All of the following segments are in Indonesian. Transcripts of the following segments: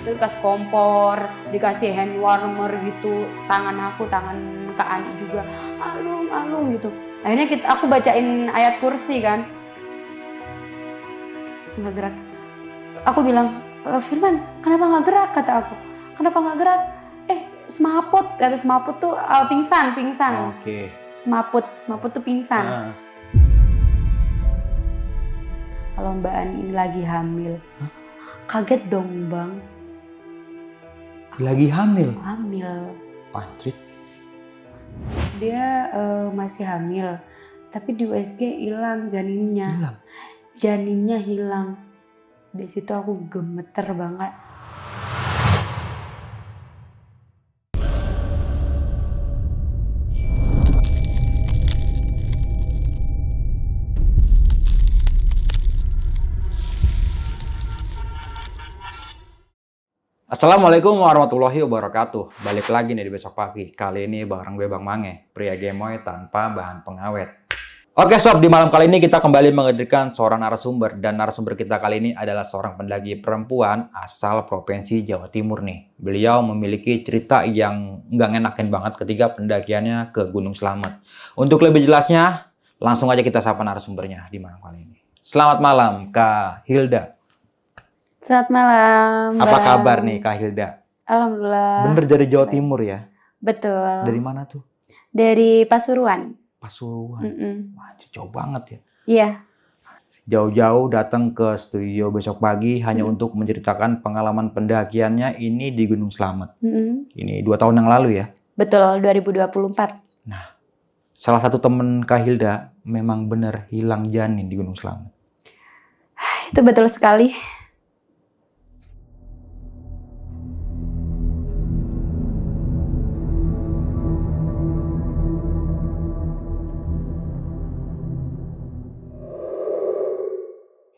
dikasih kompor, dikasih hand warmer gitu, tangan Kak Ani juga alung gitu. Akhirnya aku bacain ayat kursi kan, nggak gerak. Aku bilang, Firman kenapa nggak gerak, kata aku. Kenapa nggak gerak? Semaput tuh pingsan. Oke. Semaput tuh pingsan. Kalau Mbak Ani ini lagi hamil. Hah? Kaget dong Bang. Lagi hamil? Hamil. Anjir. Dia masih hamil, tapi di USG hilang janinnya. Janinnya hilang. Di situ aku gemeter banget. Assalamualaikum warahmatullahi wabarakatuh. Balik lagi nih di Besok Pagi. Kali ini bareng gue Bang Mange, pria gemoy tanpa bahan pengawet. Oke sob, di malam kali ini kita kembali menghadirkan seorang narasumber. Dan narasumber kita kali ini adalah seorang pendaki perempuan asal Provinsi Jawa Timur nih. Beliau memiliki cerita yang nggak ngenakin banget ketika pendakiannya ke Gunung Slamet. Untuk lebih jelasnya, langsung aja kita sapa narasumbernya di malam kali ini. Selamat malam Kak Hilda. Selamat malam. Apa kabar nih Kak Hilda? Alhamdulillah. Bener dari Jawa Timur ya? Betul. Dari mana tuh? Dari Pasuruan. Pasuruan. Wah, jauh banget ya. Iya. Jauh-jauh datang ke studio Besok Pagi hanya untuk menceritakan pengalaman pendakiannya ini di Gunung Slamet. Ini 2 tahun yang lalu ya? Betul, 2024. Nah, salah satu temen Kak Hilda memang bener hilang janin di Gunung Slamet. Itu betul sekali.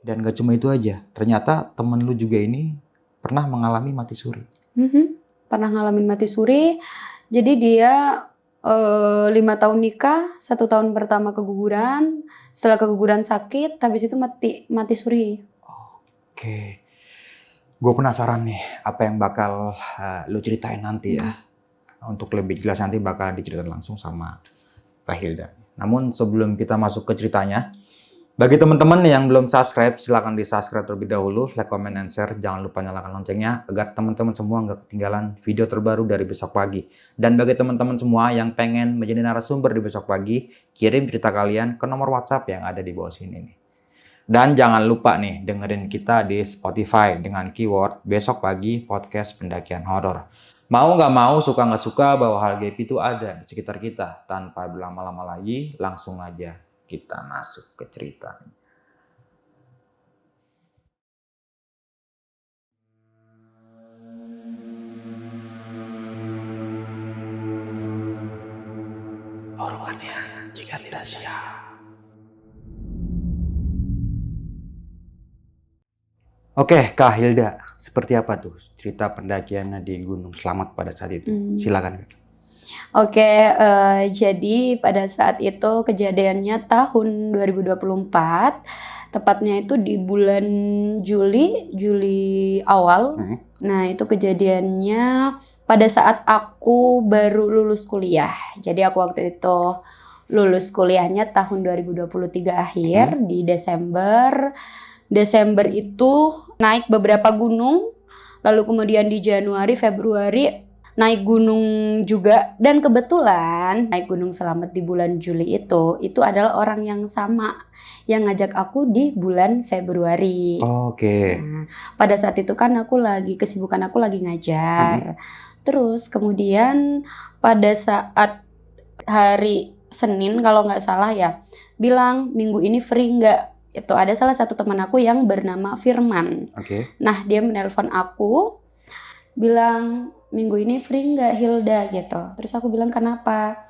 Dan gak cuma itu aja, ternyata temen lu juga ini pernah mengalami mati suri. Pernah ngalamin mati suri, jadi dia 5 tahun nikah, 1 tahun pertama keguguran, setelah keguguran sakit, habis itu mati suri. Oke, gue penasaran nih apa yang bakal lu ceritain nanti ya. Untuk lebih jelas nanti bakal diceritain langsung sama Kak Hilda. Namun sebelum kita masuk ke ceritanya, bagi teman-teman yang belum subscribe, silahkan di-subscribe terlebih dahulu, like, comment, and share. Jangan lupa nyalakan loncengnya agar teman-teman semua nggak ketinggalan video terbaru dari Besok Pagi. Dan bagi teman-teman semua yang pengen menjadi narasumber di Besok Pagi, kirim cerita kalian ke nomor WhatsApp yang ada di bawah sini nih. Dan jangan lupa nih dengerin kita di Spotify dengan keyword Besok Pagi Podcast Pendakian Horor. Mau nggak mau, suka nggak suka, bahwa hal gaib itu ada di sekitar kita. Tanpa berlama-lama lagi, langsung aja kita masuk ke cerita. Orongannya jika tidak siap. Oke, Kak Hilda, seperti apa tuh cerita pendakiannya di Gunung Slamet pada saat itu? Silakan. Oke, jadi pada saat itu kejadiannya tahun 2024, tepatnya itu di bulan Juli awal. Nah, itu kejadiannya pada saat aku baru lulus kuliah. Jadi aku waktu itu lulus kuliahnya tahun 2023 akhir di Desember. Desember itu naik beberapa gunung, lalu kemudian di Januari, Februari naik gunung juga, dan kebetulan naik Gunung Slamet di bulan Juli itu adalah orang yang sama yang ngajak aku di bulan Februari. Oke. Nah, pada saat itu kan kesibukan aku lagi ngajar. Terus kemudian pada saat hari Senin kalau nggak salah ya, bilang minggu ini free nggak? Itu ada salah satu teman aku yang bernama Firman. Nah, dia menelpon aku, bilang minggu ini free nggak Hilda gitu. Terus aku bilang kenapa?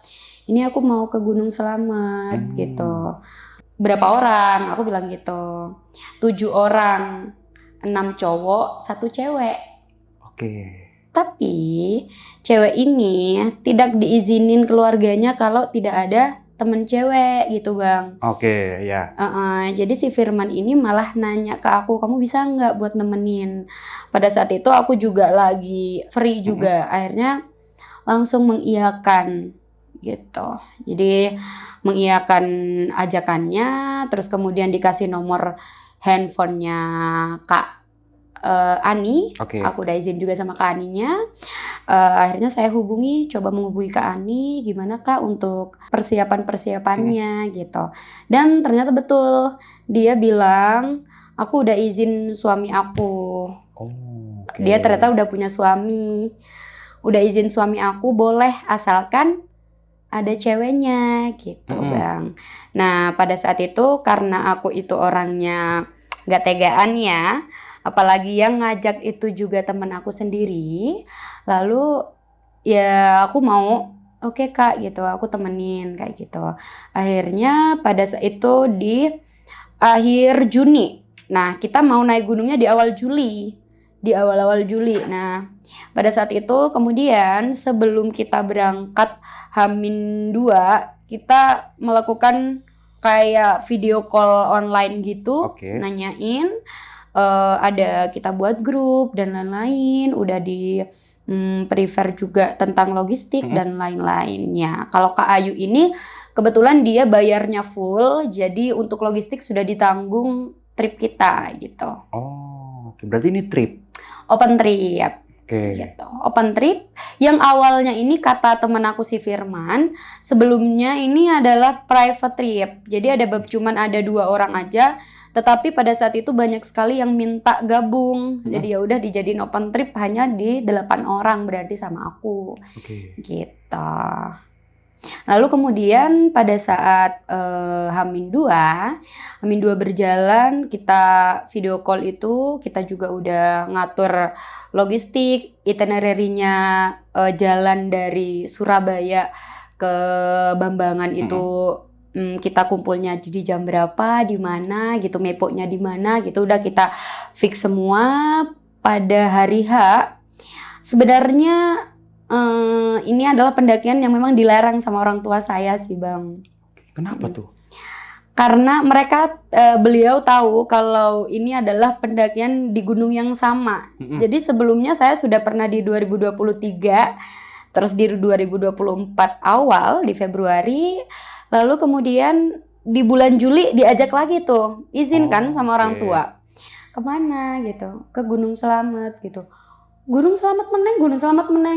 Ini aku mau ke Gunung Slamet gitu. Berapa orang? Aku bilang gitu. 7 orang, 6 cowok, 1 cewek. Tapi cewek ini tidak diizinin keluarganya kalau tidak ada temen cewek gitu Bang. Oke, ya. Jadi si Firman ini malah nanya ke aku, kamu bisa nggak buat nemenin? Pada saat itu aku juga lagi free juga, akhirnya langsung mengiyakan gitu. Jadi mengiyakan ajakannya, terus kemudian dikasih nomor handphonenya Kak Ani. Oke. Aku udah izin juga sama Kak Aninya. Akhirnya saya coba menghubungi Kak Ani, gimana Kak untuk persiapannya gitu. Dan ternyata betul, dia bilang aku udah izin suami aku. Oh, oke. Dia ternyata udah punya suami. Udah izin suami aku boleh asalkan ada ceweknya gitu Bang. Nah pada saat itu karena aku itu orangnya gak tegaan ya, apalagi yang ngajak itu juga temen aku sendiri, lalu ya aku mau oke Kak gitu, aku temenin kayak gitu. Akhirnya pada saat itu di akhir Juni, nah kita mau naik gunungnya di awal Juli, di awal-awal Juli. Nah pada saat itu kemudian sebelum kita berangkat H-2 kita melakukan kayak video call online gitu, nanyain ada kita buat grup dan lain-lain, udah di prepare juga tentang logistik dan lain-lainnya. Kalau Kak Ayu ini kebetulan dia bayarnya full, jadi untuk logistik sudah ditanggung trip kita gitu. Oh, berarti ini trip? Open trip. Gitu. Open trip yang awalnya ini kata temen aku si Firman, sebelumnya ini adalah private trip. Jadi cuman ada 2 orang aja, tetapi pada saat itu banyak sekali yang minta gabung. Jadi ya udah dijadiin open trip hanya di 8 orang berarti sama aku. Gitu. Lalu kemudian pada saat H-2 berjalan, kita video call itu kita juga udah ngatur logistik, itinerary-nya jalan dari Surabaya ke Bambangan itu kita kumpulnya di jam berapa, di mana gitu, meponya di mana gitu, udah kita fix semua. Pada hari H sebenarnya ini adalah pendakian yang memang dilarang sama orang tua saya sih Bang. Kenapa tuh? Karena beliau tahu kalau ini adalah pendakian di gunung yang sama. Jadi sebelumnya saya sudah pernah di 2023, terus di 2024 awal di Februari, lalu kemudian di bulan Juli diajak lagi tuh, izin kan sama orang tua. Kemana gitu? Ke Gunung Slamet gitu. Gunung Slamet meneng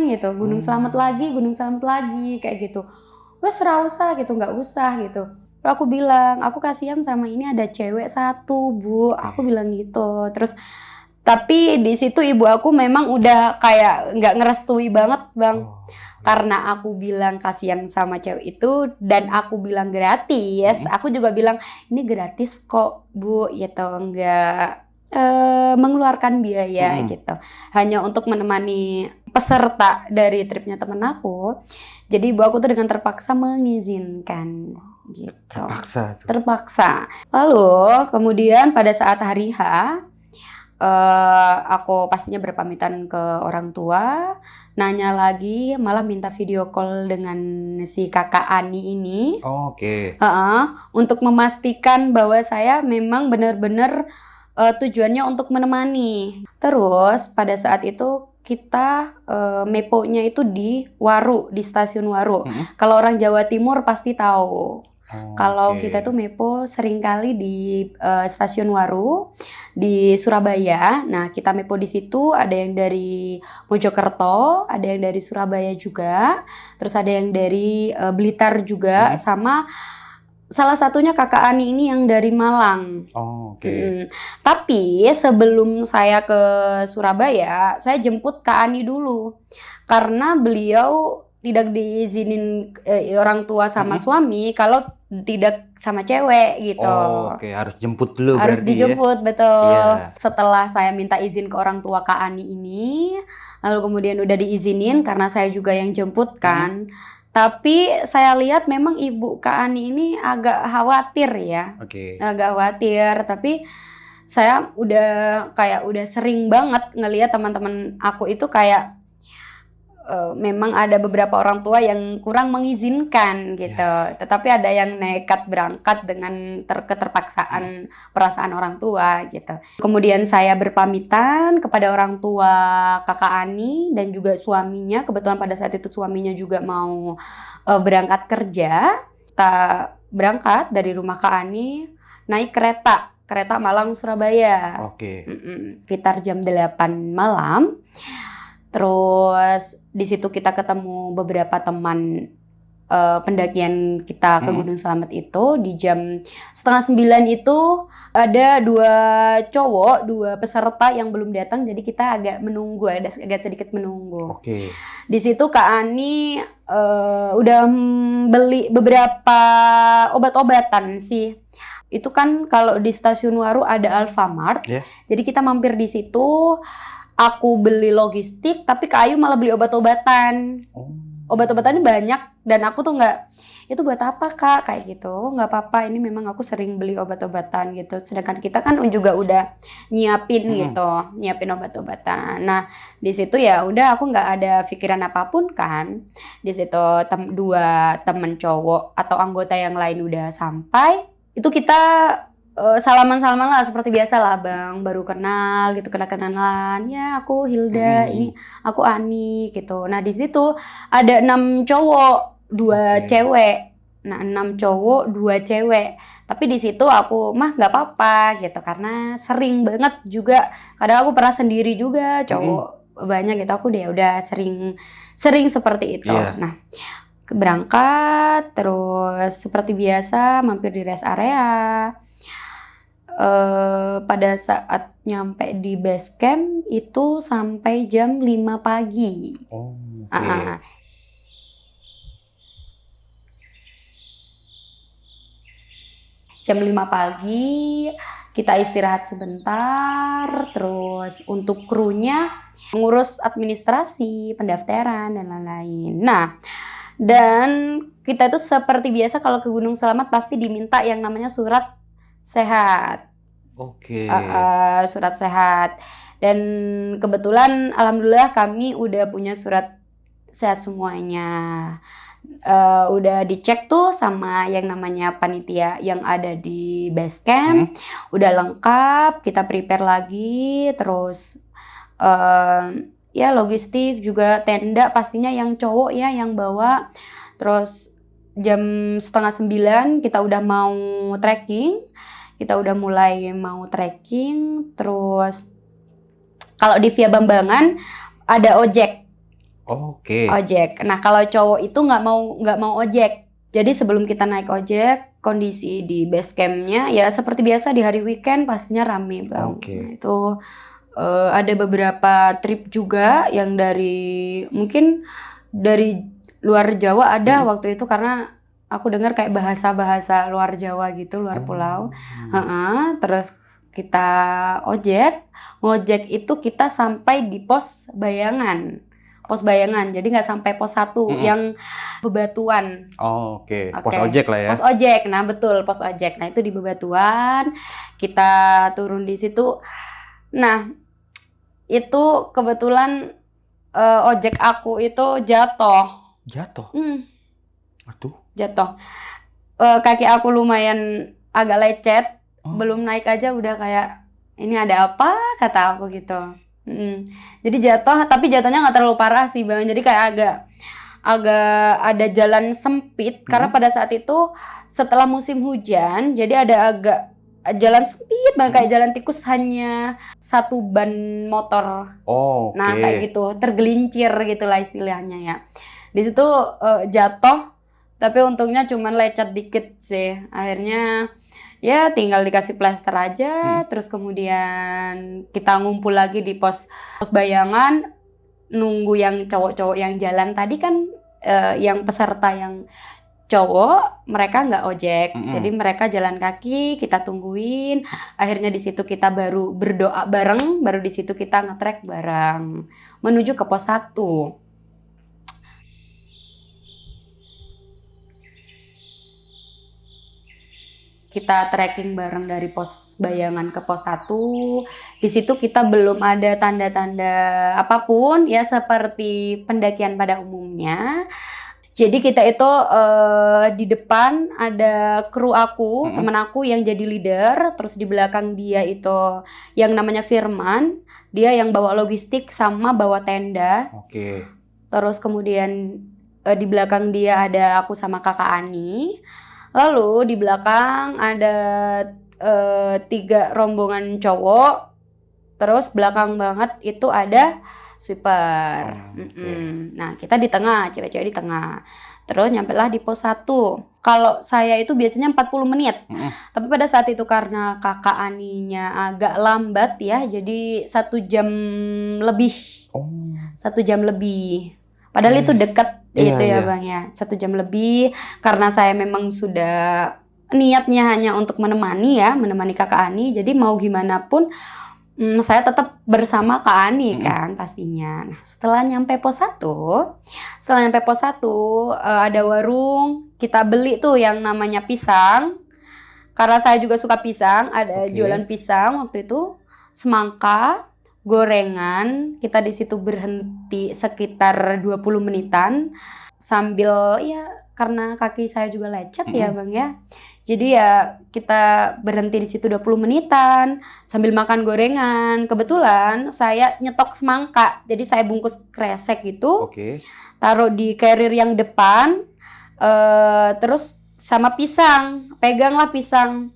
gitu, Gunung Slamet lagi kayak gitu. Wes usah gitu, nggak usah gitu. Terus aku bilang, aku kasihan sama ini ada cewek 1 Bu, aku bilang gitu. Terus tapi di situ ibu aku memang udah kayak nggak ngerestui banget Bang. Karena aku bilang kasihan sama cewek itu dan aku bilang gratis, aku juga bilang ini gratis kok Bu, gitu, nggak mengeluarkan biaya gitu, hanya untuk menemani peserta dari tripnya temen aku. Jadi ibu aku tuh dengan terpaksa mengizinkan gitu. Terpaksa. Lalu kemudian pada saat hari H aku pastinya berpamitan ke orang tua, nanya lagi, malah minta video call dengan si kakak Ani ini. Untuk memastikan bahwa saya memang benar-benar tujuannya untuk menemani. Terus pada saat itu kita meponya itu di Waru, di stasiun Waru. Kalau orang Jawa Timur pasti tahu. Kalau kita tuh mepo seringkali di stasiun Waru di Surabaya. Nah kita mepo di situ, ada yang dari Mojokerto, ada yang dari Surabaya juga, terus ada yang dari Blitar juga, sama salah satunya kakak Ani ini yang dari Malang. Tapi sebelum saya ke Surabaya, saya jemput Kak Ani dulu. Karena beliau tidak diizinin orang tua sama suami kalau tidak sama cewek gitu. Harus jemput dulu. Harus dijemput, betul. Setelah saya minta izin ke orang tua Kak Ani ini, lalu kemudian udah diizinin karena saya juga yang jemput kan. Tapi saya lihat memang ibu Kak Ani ini agak khawatir ya. Agak khawatir, tapi saya udah sering banget ngelihat teman-teman aku itu kayak memang ada beberapa orang tua yang kurang mengizinkan gitu. Tetapi ada yang nekat berangkat dengan keterpaksaan perasaan orang tua gitu. Kemudian saya berpamitan kepada orang tua kakak Ani dan juga suaminya. Kebetulan pada saat itu suaminya juga mau berangkat kerja. Kita berangkat dari rumah Kak Ani naik kereta Malang Surabaya. Oke. Sekitar jam 8 malam. Terus di situ kita ketemu beberapa teman pendakian kita ke Gunung Slamet itu. Di jam 8:30 itu ada 2 peserta yang belum datang, jadi kita agak menunggu, agak sedikit menunggu. Oke. Di situ Kak Ani udah beli beberapa obat-obatan sih. Itu kan kalau di Stasiun Waru ada Alfamart, jadi kita mampir di situ. Aku beli logistik, tapi Kak Ayu malah beli obat-obatan. Obat-obatannya banyak, dan aku tuh nggak, itu buat apa Kak? Kayak gitu, nggak apa-apa, ini memang aku sering beli obat-obatan gitu. Sedangkan kita kan juga udah nyiapin gitu, nyiapin obat-obatan. Nah, di situ ya udah aku nggak ada pikiran apapun kan. Di situ 2 temen cowok atau anggota yang lain udah sampai, itu kita salaman-salaman lah seperti biasa lah Bang, baru kenal gitu, kenalan, ya aku Hilda, ini aku Ani gitu. Nah di situ ada 6 cowok, 2 cewek. Nah 6 cowok, 2 cewek. Tapi di situ aku mah nggak apa-apa gitu, karena sering banget juga. Kadang aku pernah sendiri juga, cowok banyak gitu. Aku udah sering seperti itu. Nah berangkat terus seperti biasa mampir di rest area. Pada saat nyampe di base camp itu sampai jam 5 pagi. Jam 5 pagi kita istirahat sebentar, terus untuk krunya ngurus administrasi, pendaftaran dan lain-lain. Nah, dan kita itu seperti biasa kalau ke Gunung Slamet pasti diminta yang namanya surat sehat. Surat sehat. Dan kebetulan alhamdulillah kami udah punya surat sehat semuanya. Udah dicek tuh sama yang namanya panitia yang ada di base camp. Udah lengkap, kita prepare lagi. Terus ya logistik juga, tenda pastinya yang cowok ya yang bawa. Terus jam 8:30 kita udah mau trekking. Kita udah mulai mau trekking, terus kalau di Via Bambangan ada ojek. Ojek. Nah kalau cowok itu nggak mau ojek. Jadi sebelum kita naik ojek, kondisi di base campnya ya seperti biasa di hari weekend pastinya rame Bang. Nah, itu ada beberapa trip juga yang mungkin dari luar Jawa ada waktu itu, karena aku dengar kayak bahasa luar Jawa gitu, luar pulau. Terus kita ngojek itu kita sampai di pos bayangan, jadi nggak sampai pos 1 yang bebatuan. Pos ojek lah ya. Pos ojek, nah betul pos ojek. Nah itu di bebatuan, kita turun di situ. Nah itu kebetulan ojek aku itu jatuh. Jatuh. Kaki aku lumayan agak lecet, belum naik aja udah kayak ini ada apa kata aku gitu. Jadi jatuh, tapi jatuhnya nggak terlalu parah sih Bang. Jadi kayak agak ada jalan sempit karena pada saat itu setelah musim hujan, jadi ada agak jalan sempit banget kayak jalan tikus, hanya 1 ban motor. Nah kayak gitu, tergelincir gitulah istilahnya ya. Di situ jatuh, tapi untungnya cuman lecet dikit sih. Akhirnya ya tinggal dikasih plester aja. Terus kemudian kita ngumpul lagi di pos bayangan, nunggu yang cowok-cowok yang jalan tadi kan, yang peserta yang cowok mereka nggak ojek, jadi mereka jalan kaki, kita tungguin. Akhirnya di situ kita baru berdoa bareng, baru di situ kita nge-trek bareng menuju ke pos 1. kita trekking bareng dari pos Bayangan ke pos 1. Di situ kita belum ada tanda-tanda apapun ya seperti pendakian pada umumnya. Jadi kita itu di depan ada kru aku, teman aku yang jadi leader, terus di belakang dia itu yang namanya Firman, dia yang bawa logistik sama bawa tenda. Oke. Terus kemudian di belakang dia ada aku sama kakak Ani. Lalu di belakang ada 3 rombongan cowok. Terus belakang banget itu ada sweeper. Nah, kita di tengah, cewek-cewek di tengah. Terus nyampelah di pos 1. Kalau saya itu biasanya 40 menit. Tapi pada saat itu karena kakak Aninya agak lambat ya, jadi 1 jam lebih. 1 jam lebih. Padahal itu dekat itu ya Bang ya. 1 jam lebih karena saya memang sudah niatnya hanya untuk menemani kakak Ani. Jadi mau gimana pun saya tetap bersama Kak Ani kan pastinya. Nah, setelah nyampe pos 1 ada warung, kita beli tuh yang namanya pisang. Karena saya juga suka pisang, ada jualan pisang waktu itu, semangka, gorengan. Kita di situ berhenti sekitar 20 menitan sambil ya karena kaki saya juga lecet ya Bang ya. Jadi ya kita berhenti di situ 20 menitan sambil makan gorengan. Kebetulan saya nyetok semangka. Jadi saya bungkus kresek gitu. Taruh di carrier yang depan. Terus sama pisang. Peganglah pisang.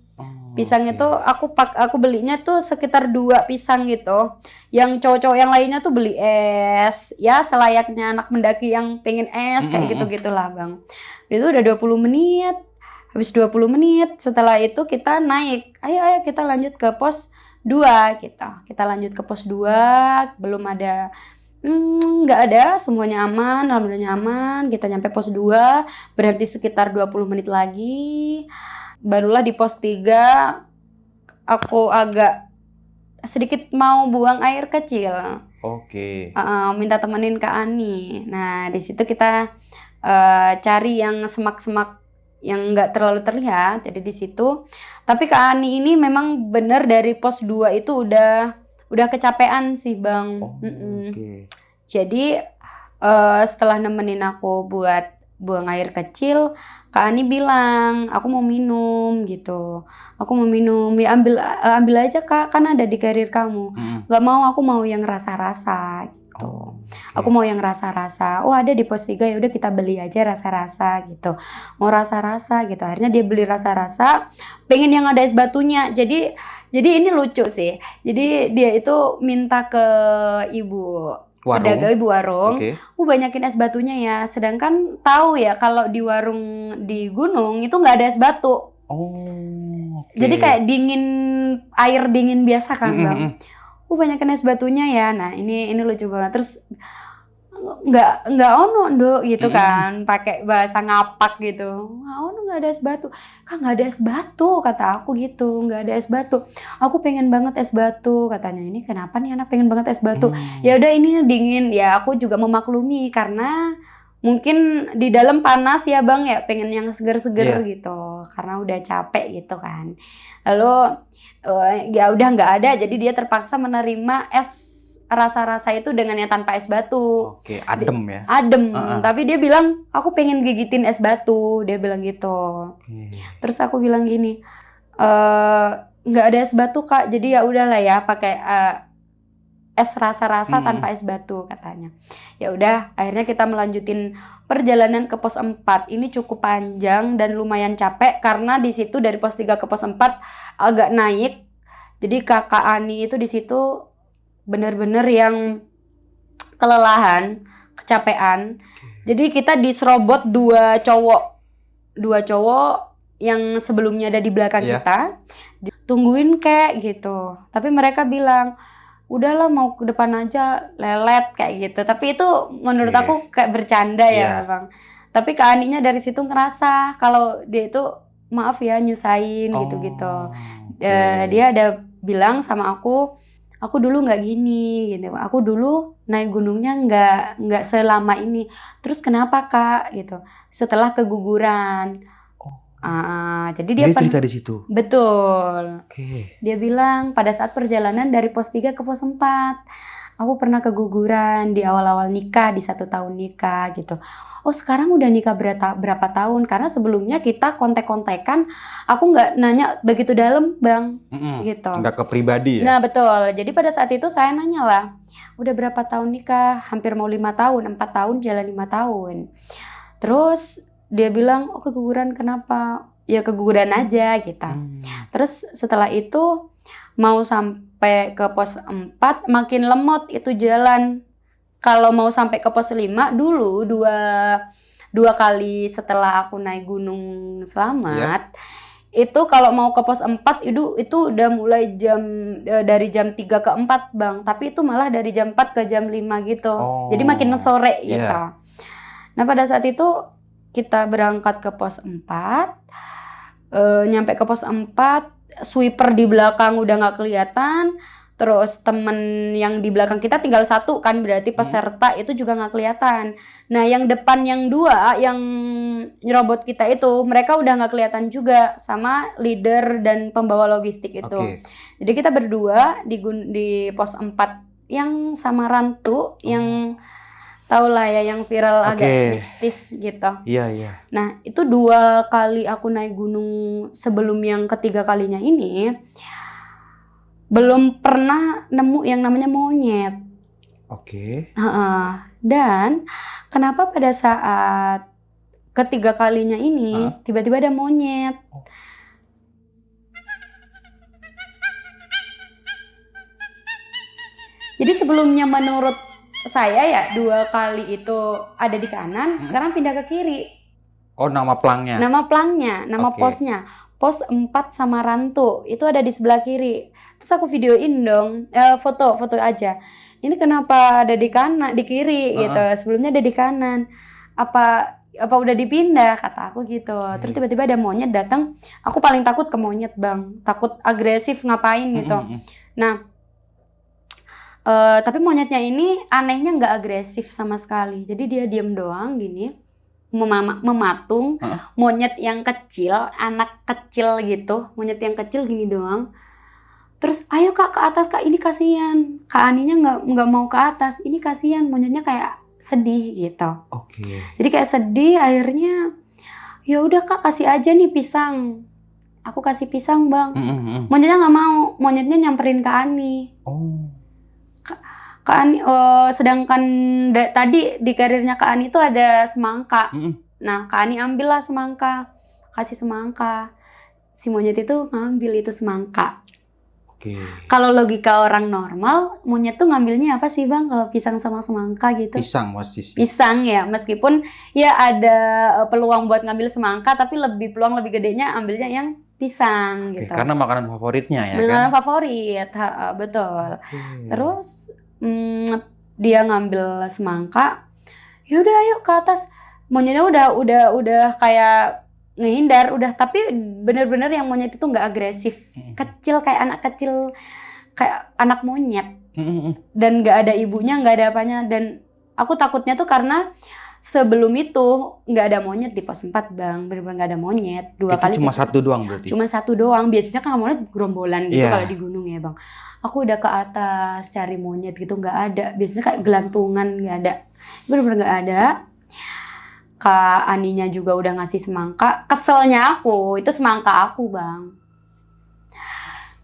Pisang itu aku belinya tuh sekitar 2 pisang gitu. Yang cowok-cowok yang lainnya tuh beli es. Ya selayaknya anak mendaki yang pengen es kayak gitu-gitulah Bang. Itu udah 20 menit. Habis 20 menit, setelah itu kita naik. Ayo kita lanjut ke pos 2 gitu. Kita lanjut ke pos 2, belum ada, nggak ada, semuanya aman, alhamdulillah aman. Kita nyampe pos 2, berhenti sekitar 20 menit lagi. Barulah di pos 3, aku agak sedikit mau buang air kecil. Minta temenin Kak Ani. Nah, di situ kita cari yang semak-semak yang nggak terlalu terlihat, jadi di situ. Tapi Kak Ani ini memang bener dari pos 2 itu udah kecapean sih Bang. Jadi setelah nemenin aku buat buang air kecil, Kak Ani bilang, aku mau minum gitu. Aku mau minum, ya ambil aja Kak, kan ada di carrier kamu. Gak mau, aku mau yang rasa-rasa gitu. Aku mau yang rasa-rasa. Oh ada di pos 3, ya udah kita beli aja rasa-rasa gitu. Mau rasa-rasa gitu. Akhirnya dia beli rasa-rasa. Pengen yang ada es batunya. Jadi ini lucu sih. Jadi dia itu minta ke pedagang ibu warung. Banyakin es batunya ya. Sedangkan tahu ya kalau di warung di gunung itu nggak ada es batu. Jadi kayak air dingin biasa kan Bang. Banyakin es batunya ya. Nah ini lucu banget. Terus nggak ono Nduk gitu kan, pakai bahasa ngapak gitu. Nggak ada es batu. Kak nggak ada es batu, kata aku gitu. Nggak ada es batu. Aku pengen banget es batu, katanya. Ini kenapa nih anak pengen banget es batu? Ya udah ini dingin. Ya aku juga memaklumi karena mungkin di dalam panas ya Bang ya, pengen yang seger-seger gitu. Karena udah capek gitu kan. Lalu ya udah nggak ada, jadi dia terpaksa menerima es rasa-rasa itu dengan yang tanpa es batu. Adem ya? Adem, tapi dia bilang aku pengen gigitin es batu, dia bilang gitu. Terus aku bilang gini, nggak ada es batu Kak, jadi ya udahlah ya pakai es rasa-rasa tanpa es batu katanya. Ya udah, akhirnya kita melanjutin perjalanan ke pos 4. Ini cukup panjang dan lumayan capek karena di situ dari pos 3 ke pos 4 agak naik. Jadi Kakak Ani itu di situ bener-bener yang kelelahan, kecapean. Jadi kita diserobot 2 cowok yang sebelumnya ada di belakang kita. Tungguin kayak gitu. Tapi mereka bilang, udahlah mau ke depan aja, lelet kayak gitu. Tapi itu menurut aku kayak bercanda ya Bang. Tapi Kak Aninya dari situ ngerasa kalau dia itu maaf ya nyusahin gitu-gitu. Dia ada bilang sama aku dulu nggak gini gitu. Aku dulu naik gunungnya nggak selama ini. Terus kenapa Kak gitu? Setelah keguguran. Jadi dia cerita di situ. Betul. Oke. Dia bilang pada saat perjalanan dari pos 3 ke pos 4, aku pernah keguguran di awal-awal nikah, di 1 tahun nikah gitu. Oh sekarang udah nikah berapa tahun? Karena sebelumnya kita kontek-kontekan, aku nggak nanya begitu dalam bang, gitu. Nggak ke pribadi ya? Nah betul, jadi pada saat itu saya nanya lah, udah berapa tahun nikah? Hampir mau 5 tahun, 4 tahun jalan 5 tahun. Terus dia bilang, oh keguguran kenapa? Ya keguguran aja gitu. Terus setelah itu mau sampai ke pos 4 makin lemot itu jalan. Kalau mau sampai ke pos 5 dulu dua kali setelah aku naik Gunung Selamat, itu kalau mau ke pos 4 itu udah mulai dari jam 3 ke 4 bang, tapi itu malah dari jam 4 ke jam 5 gitu. Jadi makin sore gitu. Nah pada saat itu kita berangkat ke pos 4, nyampe ke pos 4, sweeper di belakang udah nggak kelihatan, terus temen yang di belakang kita tinggal 1 kan, berarti peserta itu juga nggak kelihatan. Nah yang depan yang 2 yang nyerobot kita itu mereka udah nggak kelihatan juga sama leader dan pembawa logistik itu. Jadi kita berdua di pos 4 yang sama Rantu, yang tahu lah ya yang viral agak mistis gitu. Iya. Nah itu 2 kali aku naik gunung sebelum yang ketiga kalinya ini belum pernah nemu yang namanya monyet. Dan kenapa pada saat ketiga kalinya ini tiba-tiba ada monyet. Jadi sebelumnya menurut saya ya 2 kali itu ada di kanan, sekarang pindah ke kiri. Oh nama pelangnya? Nama pelangnya, nama posnya. Pos 4 sama Rantu, itu ada di sebelah kiri. Terus aku videoin dong, foto aja. Ini kenapa ada di kanan, di kiri gitu. Sebelumnya ada di kanan. Apa udah dipindah, kata aku gitu. Terus tiba-tiba ada monyet datang. Aku paling takut ke monyet bang, takut agresif ngapain gitu. Nah, tapi monyetnya ini anehnya nggak agresif sama sekali. Jadi dia diem doang gini, mematung. Monyet yang kecil, anak kecil gitu, monyet yang kecil gini doang. Terus ayo kak ke atas kak, ini kasihan. Kak Aninya nggak mau ke atas, ini kasihan, monyetnya kayak sedih gitu. Jadi kayak sedih, akhirnya ya udah kak kasih aja nih pisang. Aku kasih pisang bang. Monyetnya nggak mau, monyetnya nyamperin Kak Ani. Kak Ani, sedangkan tadi di karirnya Kak Ani itu ada semangka. Nah Kak Ani ambillah semangka, kasih semangka. Si monyet itu ngambil itu semangka. Kalau logika orang normal, monyet tuh ngambilnya apa sih bang kalau pisang sama semangka gitu? Pisang ya, meskipun ya ada peluang buat ngambil semangka, tapi peluang lebih gedenya ambilnya yang pisang gitu. Karena makanan favoritnya ya makanan favorit, betul. Terus dia ngambil semangka, ya udah ayo ke atas. Monyetnya udah kayak ngehindar, tapi bener-bener yang monyet itu nggak agresif, kecil kayak anak kecil, kayak anak monyet, dan nggak ada ibunya, nggak ada apanya. Dan aku takutnya tuh karena sebelum itu nggak ada monyet di pos 4 bang, bener-bener nggak ada monyet. 2 kali cuma 1 doang berarti? Cuma 1 doang, biasanya kan monyet gerombolan gitu kalau di gunung ya bang. Aku udah ke atas cari monyet gitu, nggak ada, biasanya kayak gelantungan, nggak ada, bener-bener nggak ada. Kak Aninya juga udah ngasih semangka. Keselnya aku, itu semangka aku bang.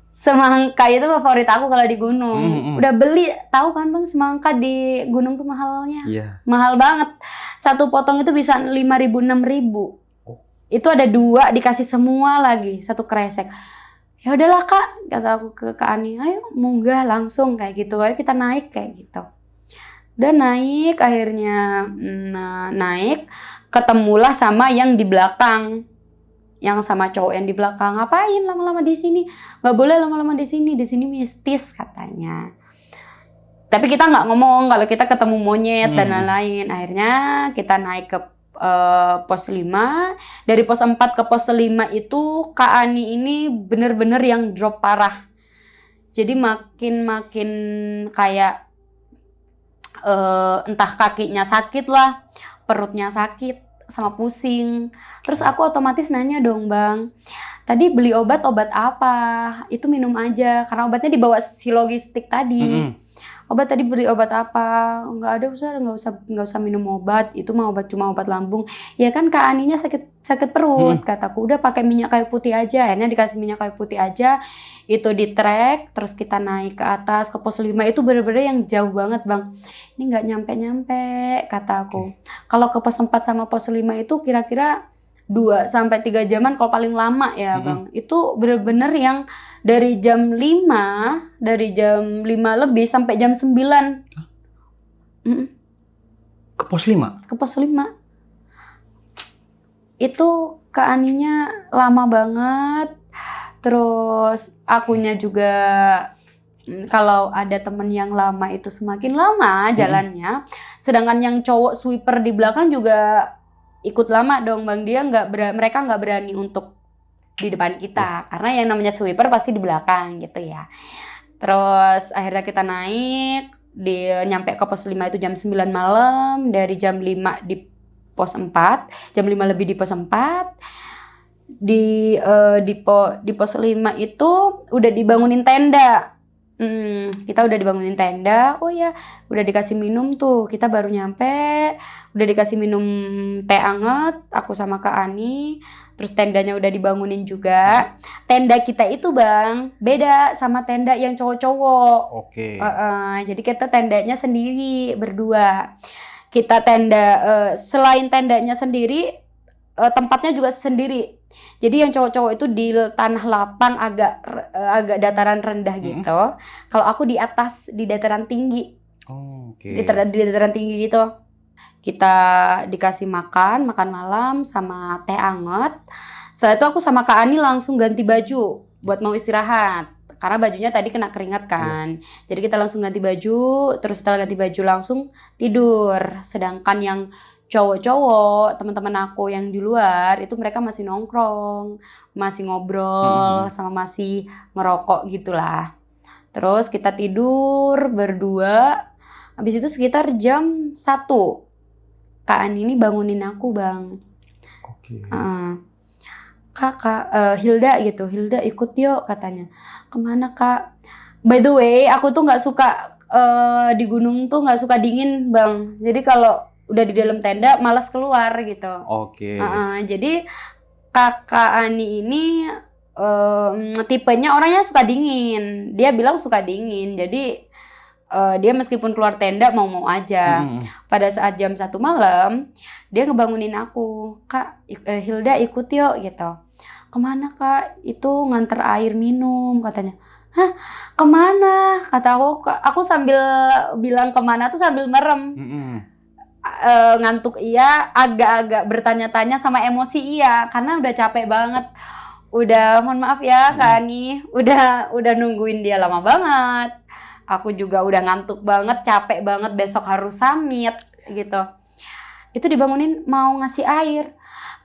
Semangka itu favorit aku kalau di gunung. Udah beli, tahu kan bang, semangka di gunung tuh mahalnya. Mahal banget. 1 potong itu bisa 5.000, 6.000. Itu ada 2 dikasih semua lagi, 1 kresek. Ya udahlah kak, kata aku ke Kak Ani, ayo munggah langsung kayak gitu, ayo kita naik kayak gitu. Udah naik, akhirnya naik, ketemulah sama yang di belakang, yang sama cowok yang di belakang. Ngapain lama-lama di sini? Nggak boleh lama-lama di sini mistis katanya. Tapi kita nggak ngomong kalau kita ketemu monyet dan lain-lain. Akhirnya kita naik ke pos 5. Dari pos 4 ke pos 5 itu Kak Ani ini bener-bener yang drop parah. Jadi makin kayak entah kakinya sakit lah, perutnya sakit, sama pusing. Terus aku otomatis nanya dong, Bang, tadi beli obat apa? Itu minum aja, karena obatnya dibawa si logistik tadi. Obat tadi beli obat apa? Nggak usah minum obat. Itu mah cuma obat lambung. Ya kan Kak Aninya sakit perut, kataku. Udah pakai minyak kayu putih aja. Akhirnya dikasih minyak kayu putih aja. Itu di trek, terus kita naik ke atas ke pos 5 itu bener-bener yang jauh banget, Bang. Ini nggak nyampe-nyampe, kata aku. Kalau ke pos 4 sama pos 5 itu kira-kira 2-3 jaman kalau paling lama ya, Bang. Itu bener-bener yang dari jam 5 lebih sampai jam 9. Ke pos 5? Ke pos 5. Itu Kak Aninya lama banget. Terus akunya juga kalau ada temen yang lama itu semakin lama jalannya. Sedangkan yang cowok sweeper di belakang juga ikut lama dong, Bang. Mereka nggak berani untuk di depan kita karena yang namanya sweeper pasti di belakang gitu ya. Terus akhirnya kita naik, nyampe ke pos 5 itu jam 9 malam, dari jam 5 di pos 4, jam 5 lebih di pos 4. Di pos 5 itu udah dibangunin tenda. Kita udah dibangunin tenda. Oh ya, udah dikasih minum tuh. Kita baru nyampe, udah dikasih minum teh anget, aku sama Kak Ani. Terus tendanya udah dibangunin juga. Tenda kita itu, Bang, beda sama tenda yang cowok-cowok. Oke. Jadi kita tendanya sendiri berdua. Kita selain tendanya sendiri, tempatnya juga sendiri. Jadi yang cowok-cowok itu di tanah lapang agak dataran rendah gitu. Kalau aku di atas, di dataran tinggi. Di dataran tinggi gitu. Kita dikasih makan malam sama teh anget. Setelah itu aku sama Kak Ani langsung ganti baju buat mau istirahat. Karena bajunya tadi kena keringat kan. Jadi kita langsung ganti baju, terus setelah ganti baju langsung tidur. Sedangkan yang cowok-cowok, teman-teman aku yang di luar itu mereka masih nongkrong, masih ngobrol, sama masih ngerokok gitulah. Terus kita tidur berdua. Habis itu sekitar jam 1 Kak Ani ini bangunin aku, Bang. Kakak Hilda gitu, Hilda ikut yuk katanya. Kemana, Kak? By the way, aku tuh nggak suka di gunung tuh nggak suka dingin, Bang. Jadi kalau udah di dalam tenda malas keluar gitu. Jadi Kakak Ani ini tipenya orangnya suka dingin. Dia bilang suka dingin. Jadi dia meskipun keluar tenda mau aja. Pada saat jam 1 malam dia ngebangunin aku, Kak, Hilda ikut yuk gitu. Kemana, Kak? Itu nganter air minum katanya. Hah, kemana? Kata aku sambil bilang kemana tuh sambil merem. Ngantuk iya, agak-agak bertanya-tanya sama emosi iya, karena udah capek banget. Udah, mohon maaf ya Kak Ani, udah nungguin dia lama banget. Aku juga udah ngantuk banget, capek banget, besok harus summit gitu. Itu dibangunin mau ngasih air.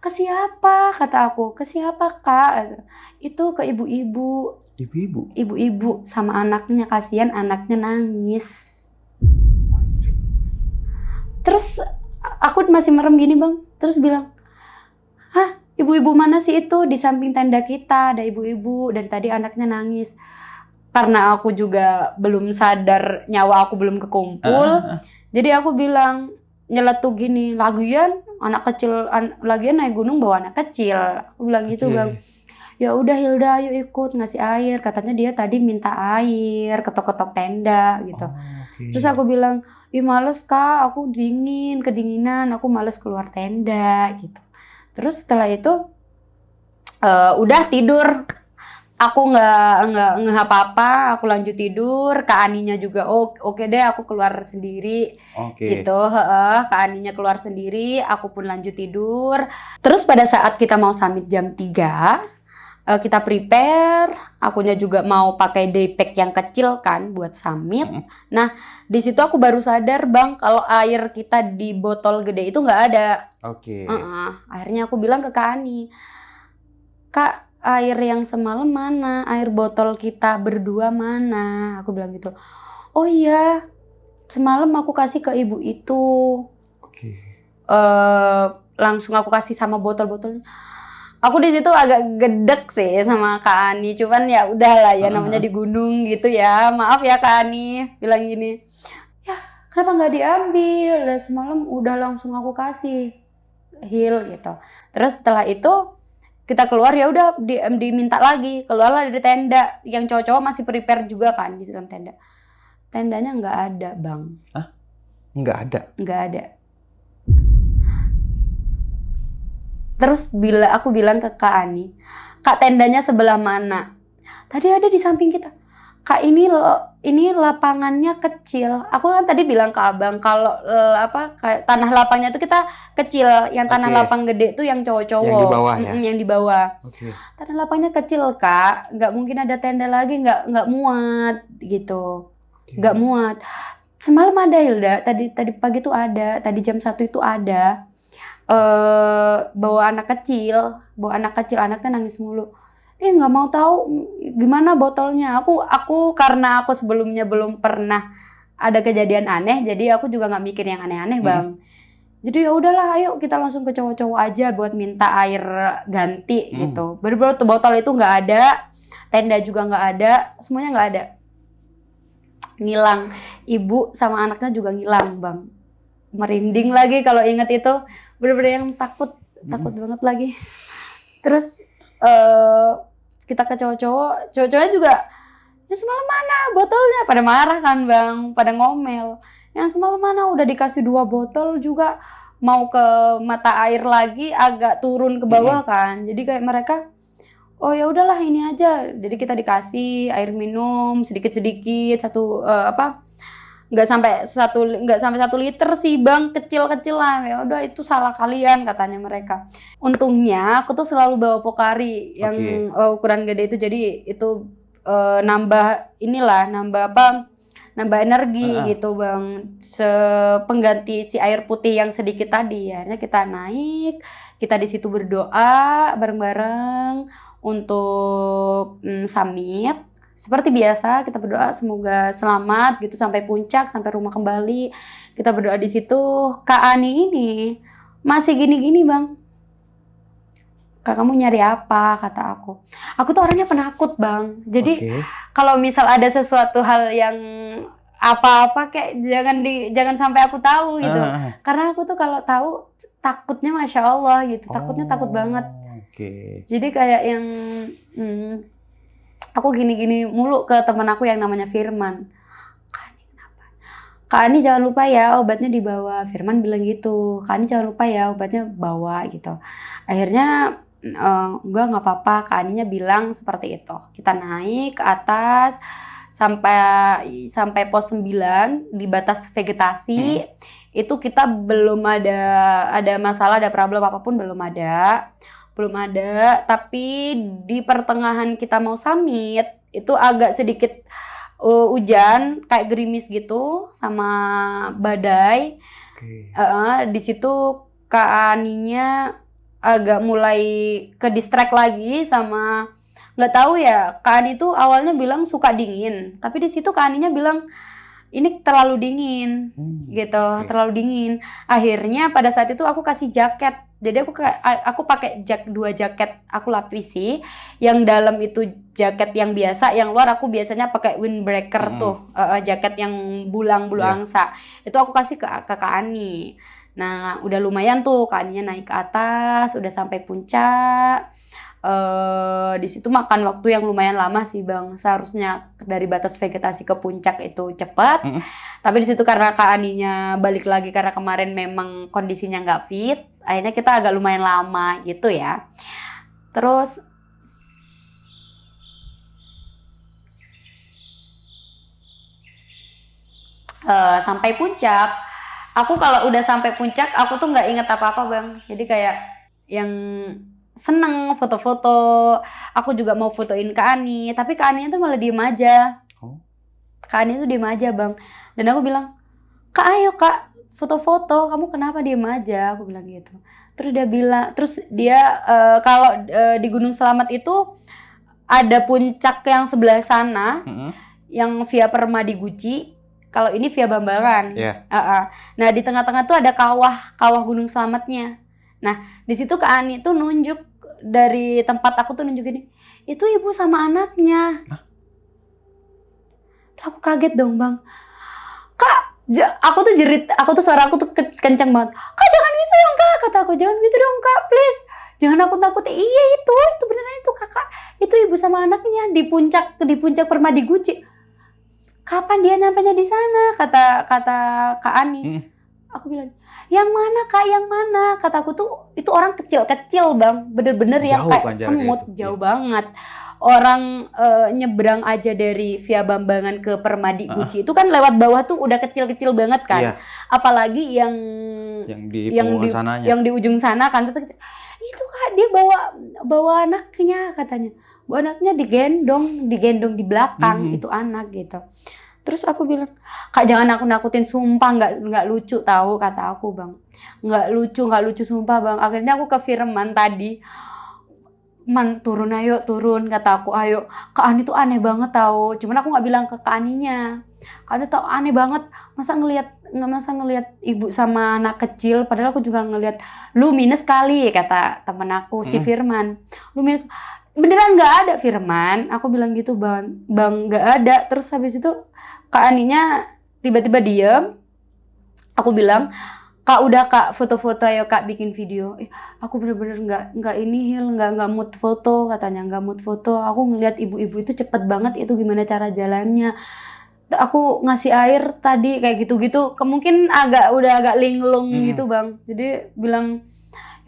Ke siapa? Kata aku. Ke siapa, Kak? Itu ke ibu-ibu. Ibu-ibu sama anaknya, kasihan anaknya nangis. Terus aku masih merem gini, Bang. Terus bilang, hah, ibu-ibu mana sih itu? Di samping tenda kita ada ibu-ibu, dari tadi anaknya nangis. Karena aku juga belum sadar, nyawa aku belum kekumpul. Jadi aku bilang, nyeletuk gini, lagian naik gunung bawa anak kecil. Aku bilang gitu, Bang. Ya udah Hilda, ayo ikut ngasih air. Katanya dia tadi minta air, ketok-ketok tenda gitu. Terus aku bilang, ih males Kak, aku kedinginan, aku males keluar tenda gitu. Terus setelah itu udah tidur. Aku nggak apa-apa, aku lanjut tidur. Kak Aninya juga oke deh, aku keluar sendiri. Gitu. Kak Aninya keluar sendiri, aku pun lanjut tidur. Terus pada saat kita mau summit jam 3, kita prepare, akunya juga mau pakai daypack yang kecil kan buat summit. Nah, di situ aku baru sadar, Bang, kalau air kita di botol gede itu nggak ada. Akhirnya aku bilang ke Kak Ani, Kak, air yang semalam mana? Air botol kita berdua mana? Aku bilang gitu. Oh iya, semalam aku kasih ke ibu itu. langsung aku kasih sama botol-botolnya. Aku di situ agak gedek sih sama Kak Ani, cuman ya udahlah ya namanya di gunung gitu ya. Maaf ya Kak Ani, bilang gini. Ya, kenapa nggak diambil? Dan semalam udah langsung aku kasih heal gitu. Terus setelah itu kita keluar ya udah diminta lagi, keluarlah dari tenda. Yang cowok-cowok masih prepare juga kan di dalam tenda. Tendanya nggak ada, Bang. Hah? Nggak ada? Nggak ada. Terus aku bilang ke Kak Ani, Kak, tendanya sebelah mana? Tadi ada di samping kita. Kak, ini lapangannya kecil. Aku kan tadi bilang ke abang kalau kayak tanah lapangnya itu kita kecil, yang tanah lapang gede itu yang cowok-cowok. Yang di bawah ya? Yang di bawah. Okay. Tanah lapangnya kecil Kak, nggak mungkin ada tenda lagi, nggak muat gitu, nggak muat. Semalam ada Hilda, tadi pagi tuh ada, tadi jam 1 itu ada. Bawa anak kecil, anaknya nangis mulu. Nggak mau tahu gimana botolnya. Aku karena aku sebelumnya belum pernah ada kejadian aneh, jadi aku juga nggak mikir yang aneh-aneh Bang. Jadi ya udahlah, ayo kita langsung ke cowok-cowok aja buat minta air ganti gitu. Bener-bener botol itu nggak ada, tenda juga nggak ada, semuanya nggak ada. Ngilang, ibu sama anaknya juga ngilang Bang. Merinding lagi kalau inget itu, bener-bener yang takut banget lagi. Terus kita ke cowok-cowoknya juga, ya semalam mana botolnya? Pada marah kan Bang, pada ngomel. Yang semalam mana udah dikasih 2 botol juga, mau ke mata air lagi agak turun ke bawah kan. Jadi kayak mereka, oh ya udahlah ini aja. Jadi kita dikasih air minum sedikit-sedikit, nggak sampai 1 liter sih Bang, kecil-kecil lah. Ya udah itu salah kalian katanya mereka. Untungnya aku tuh selalu bawa Pocari yang ukuran gede itu, jadi itu nambah energi gitu Bang, pengganti si air putih yang sedikit tadi. Akhirnya kita naik, kita di situ berdoa bareng-bareng untuk summit. Seperti biasa kita berdoa semoga selamat gitu sampai puncak, sampai rumah kembali. Kita berdoa di situ. Kak Ani ini masih gini-gini Bang. Kak, kamu nyari apa? Kata aku. Aku tuh orangnya penakut Bang. Jadi kalau misal ada sesuatu hal yang apa-apa kayak jangan sampai aku tahu gitu. Karena aku tuh kalau tahu takutnya Masya Allah gitu. Takutnya takut banget. Jadi kayak yang aku gini-gini mulu ke teman aku yang namanya Firman. Kak Ani kenapa? Kak Ani jangan lupa ya obatnya dibawa. Firman bilang gitu. Kak Ani jangan lupa ya obatnya bawa gitu. Akhirnya enggak apa-apa. Kak Aninya bilang seperti itu. Kita naik ke atas sampai pos 9 di batas vegetasi. Itu kita belum ada masalah, ada problem apapun belum ada, tapi di pertengahan kita mau summit itu agak sedikit hujan kayak gerimis gitu sama badai. Di situ Kak Aninya agak mulai ke distract lagi sama, nggak tahu ya, Kak Ani tuh awalnya bilang suka dingin, tapi di situ Kak Aninya bilang ini terlalu dingin gitu, terlalu dingin. Akhirnya pada saat itu aku kasih jaket. Jadi aku pakai 2 jaket aku lapisi. Yang dalam itu jaket yang biasa, yang luar aku biasanya pakai windbreaker tuh, jaket yang bulu angsa. Itu aku kasih ke Kak Ani. Nah, udah lumayan tuh Kak Aninya naik ke atas, udah sampai puncak. Di situ makan waktu yang lumayan lama sih Bang. Seharusnya dari batas vegetasi ke puncak itu cepat. Tapi di situ karena Kak Aninya balik lagi karena kemarin memang kondisinya nggak fit, akhirnya kita agak lumayan lama gitu ya. Terus sampai puncak, aku kalau udah sampai puncak aku tuh nggak inget apa-apa Bang. Jadi kayak yang seneng foto-foto, aku juga mau fotoin Kak Ani, tapi Kak Ani tuh malah diem aja. Kak Ani tuh diem aja Bang. Dan aku bilang, Kak ayo Kak foto-foto, kamu kenapa diem aja? Aku bilang gitu. Terus dia kalau di Gunung Selamat itu ada puncak yang sebelah sana, yang via Permadi Guci. Kalau ini via Bambaran. Nah di tengah-tengah tuh ada kawah Gunung Selamatnya. Di situ Kak Ani tuh nunjuk dari tempat aku tuh nunjuk gini, itu ibu sama anaknya. Hah? Terus aku kaget dong bang. Kak, aku tuh jerit, suara aku tuh kencang banget. Kak jangan gitu dong kak, kata aku, jangan gitu dong kak, please. Jangan aku takut. Iya itu beneran itu kakak. Itu ibu sama anaknya di puncak Permadi Guci. Kapan dia nyampenya di sana? Kata Kak Ani. Aku bilang, yang mana kak, yang mana? Kataku tuh itu orang kecil bang, bener-bener yang kayak semut, jauh banget. Orang nyebrang aja dari Via Bambangan ke Permadi Guci itu kan lewat bawah tuh udah kecil-kecil banget kan. Iya. Apalagi yang di ujung sana kan itu kak dia bawa anaknya katanya. Bawa anaknya digendong di belakang itu anak gitu. Terus aku bilang, kak jangan aku nakutin, sumpah nggak lucu tahu, kata aku bang. Nggak lucu sumpah bang. Akhirnya aku ke Firman tadi. Man turun ayo turun, kata aku, ayo. Kak Ani tuh aneh banget tahu. Cuman aku nggak bilang ke Kak Aninya. Kak Ani tuh aneh banget. Masa ngelihat ibu sama anak kecil. Padahal aku juga ngelihat lu minus kali, kata temen aku si Firman. Lu minus. Beneran nggak ada Firman. Aku bilang gitu bang nggak ada. Terus habis itu Kak Aninya tiba-tiba diem. Aku bilang, kak udah kak foto-foto ayo kak bikin video. Aku bener-bener nggak ini Hil, nggak mood foto, katanya nggak mood foto. Aku ngeliat ibu-ibu itu cepet banget itu gimana cara jalannya. Aku ngasih air tadi kayak gitu-gitu. Kemungkin udah agak linglung gitu bang. Jadi bilang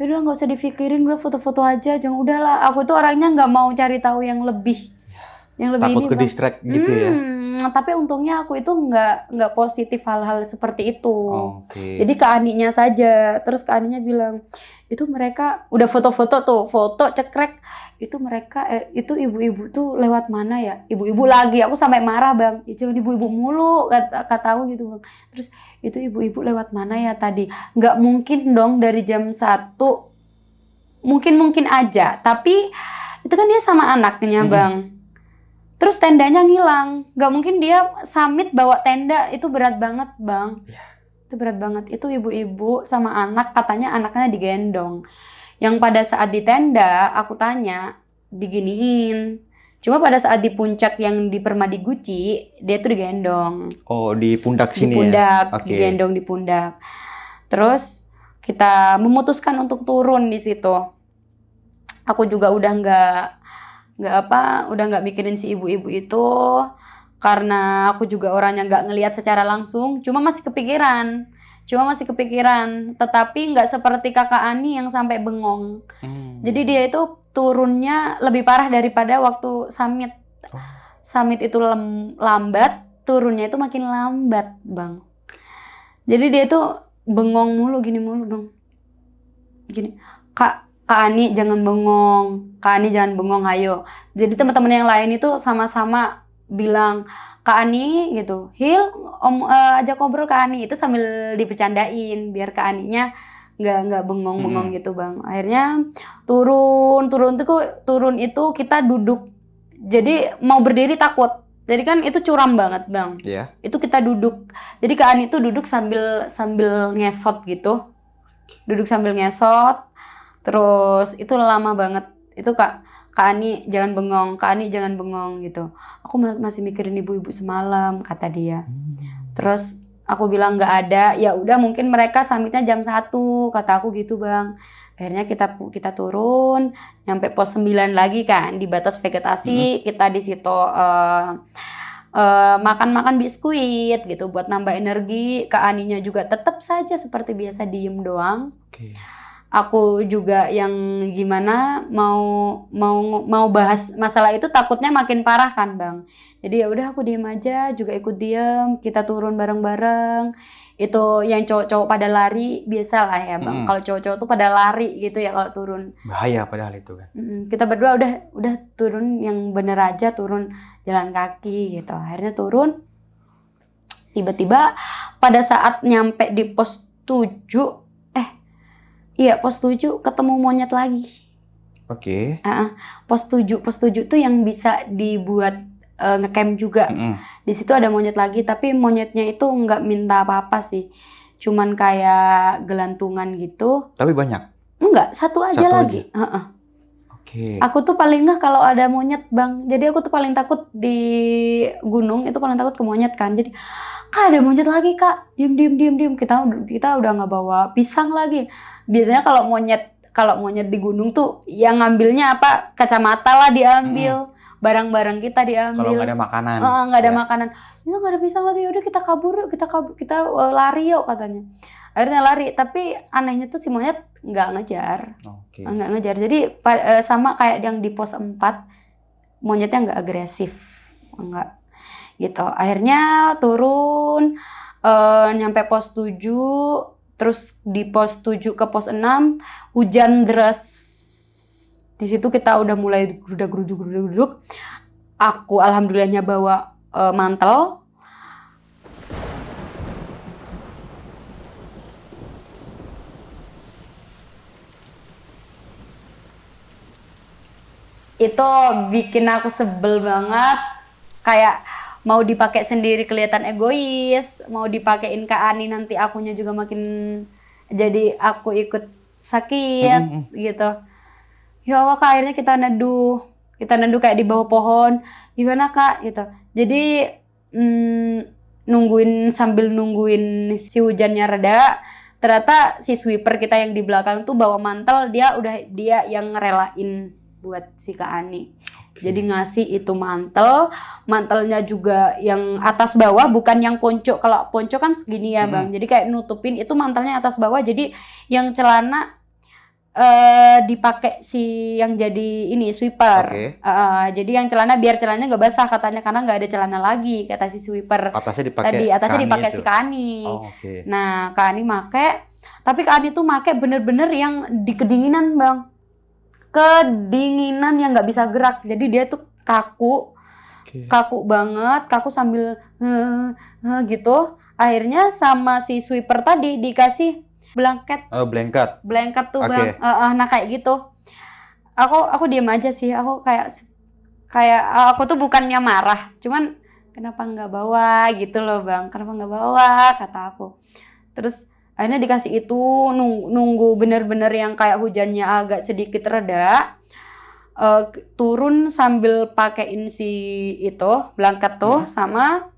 ya udah nggak usah dipikirin, udah foto-foto aja. Jangan udahlah. Aku tuh orangnya nggak mau cari tahu yang lebih. Yang lebih takut ini ke distract gitu ya. Tapi untungnya aku itu nggak positif hal-hal seperti itu. Okay. Jadi ke Aninya saja. Terus ke Aninya bilang, itu mereka udah foto-foto tuh, foto cekrek. Itu mereka itu ibu-ibu tuh lewat mana ya? Ibu-ibu lagi. Aku sampai marah bang. Jangan ibu-ibu mulu kata aku gitu bang. Terus itu ibu-ibu lewat mana ya tadi? Nggak mungkin dong dari jam 1. Mungkin aja. Tapi itu kan dia sama anaknya bang. Terus tendanya ngilang. Gak mungkin dia summit bawa tenda. Itu berat banget bang. Itu berat banget. Itu ibu-ibu sama anak. Katanya anaknya digendong. Yang pada saat di tenda aku tanya diginiin. Cuma pada saat di puncak yang di Permadi Guci dia tuh digendong. Oh di pundak sini di pundak, ya? Okay. Digendong di pundak. Terus kita memutuskan untuk turun di situ. Aku juga udah udah nggak mikirin si ibu-ibu itu karena aku juga orangnya nggak ngelihat secara langsung, cuma masih kepikiran, tetapi nggak seperti kakak Ani yang sampai bengong. Jadi dia itu turunnya lebih parah daripada waktu summit. Summit itu lambat, turunnya itu makin lambat bang. Jadi dia itu bengong mulu bang, gini, Kak Ani jangan bengong, ayo. Jadi teman-teman yang lain itu sama-sama bilang, Kak Ani gitu, Hil, ajak ngobrol Kak Ani, itu sambil dibercandain biar Kak Aninya nggak bengong gitu bang. Akhirnya turun itu kita duduk. Jadi mau berdiri takut. Jadi kan itu curam banget bang. Yeah. Itu kita duduk. Jadi Kak Ani itu duduk sambil ngesot gitu. Terus itu lama banget. Itu Kak Ani jangan bengong gitu. Aku masih mikirin ibu-ibu semalam, kata dia. Terus aku bilang nggak ada. Ya udah mungkin mereka summitnya jam 1, kata aku gitu bang. Akhirnya kita turun, nyampe pos 9 lagi kan di batas vegetasi. Kita di situ makan biskuit gitu buat nambah energi. Kak Aninya juga tetap saja seperti biasa diem doang. Okay. Aku juga yang gimana mau bahas masalah itu takutnya makin parah kan bang. Jadi ya udah aku diem aja, juga ikut diem. Kita turun bareng-bareng. Itu yang cowok-cowok pada lari biasa lah ya bang. Kalau cowok-cowok tuh pada lari gitu ya kalau turun. Bahaya padahal itu kan. Kita berdua udah turun yang bener aja, turun jalan kaki gitu. Akhirnya turun. Tiba-tiba pada saat nyampe di pos 7. Iya, pos 7 ketemu monyet lagi. Oke. Pos 7 tuh yang bisa dibuat ngecamp juga. Di situ ada monyet lagi, tapi monyetnya itu nggak minta apa-apa sih. Cuman kayak gelantungan gitu. Tapi banyak? Enggak, satu aja Satu lagi. Heeh. Oke. Aku tuh paling nggak kalau ada monyet bang. Jadi aku tuh paling takut di gunung itu paling takut ke monyet kan. Jadi kak ada monyet lagi kak. Diem. Kita udah nggak bawa pisang lagi. Biasanya kalau monyet di gunung tuh yang ngambilnya apa kacamata lah diambil. Barang-barang kita Kalau nggak diambil. ada makanan. Nggak ada Ya. makanan. Kita nggak ada pisang lagi. Udah kita kabur yuk. Kita lari yuk katanya. Akhirnya lari. Tapi anehnya tuh si monyet nggak ngejar. Oke. Nggak ngejar. Jadi sama kayak yang di pos 4, monyetnya nggak agresif. Nggak gitu. Akhirnya turun, nyampe pos 7, terus di pos 7 ke pos 6, hujan deras. Di situ kita udah mulai geruduk. Aku alhamdulillahnya bawa mantel. Itu bikin aku sebel banget, kayak mau dipakai sendiri kelihatan egois, mau dipakein Kak Ani nanti akunya juga makin jadi aku ikut sakit gitu. Ya Allah Kak, akhirnya kita neduh kayak di bawah pohon, gimana Kak gitu. Jadi sambil nungguin si hujannya reda, ternyata si sweeper kita yang di belakang tuh bawa mantel, dia yang ngerelain buat si Kak Ani. Jadi ngasih itu mantelnya juga yang atas bawah, bukan yang ponco. Kalau ponco kan segini ya bang, jadi kayak nutupin, itu mantelnya atas bawah. Jadi yang celana dipakai si yang jadi ini sweeper. Jadi yang celana biar celananya nggak basah katanya, karena nggak ada celana lagi kata si sweeper. Atasnya dipakai. Atasnya dipakai si Kak Ani. Nah Kak Ani make, tapi Kak Ani tuh make bener-bener yang di kedinginan bang. Kedinginan yang nggak bisa gerak, jadi dia tuh kaku banget, kaku sambil gitu. Akhirnya sama si sweeper tadi dikasih blanket tuh bang. Nah kayak gitu. Aku diem aja sih, aku kayak aku tuh bukannya marah, cuman kenapa nggak bawa gitu loh bang, kenapa nggak bawa kata aku. Terus akhirnya dikasih itu, nunggu bener-bener yang kayak hujannya agak sedikit reda, turun sambil pakein si itu blanket tuh sama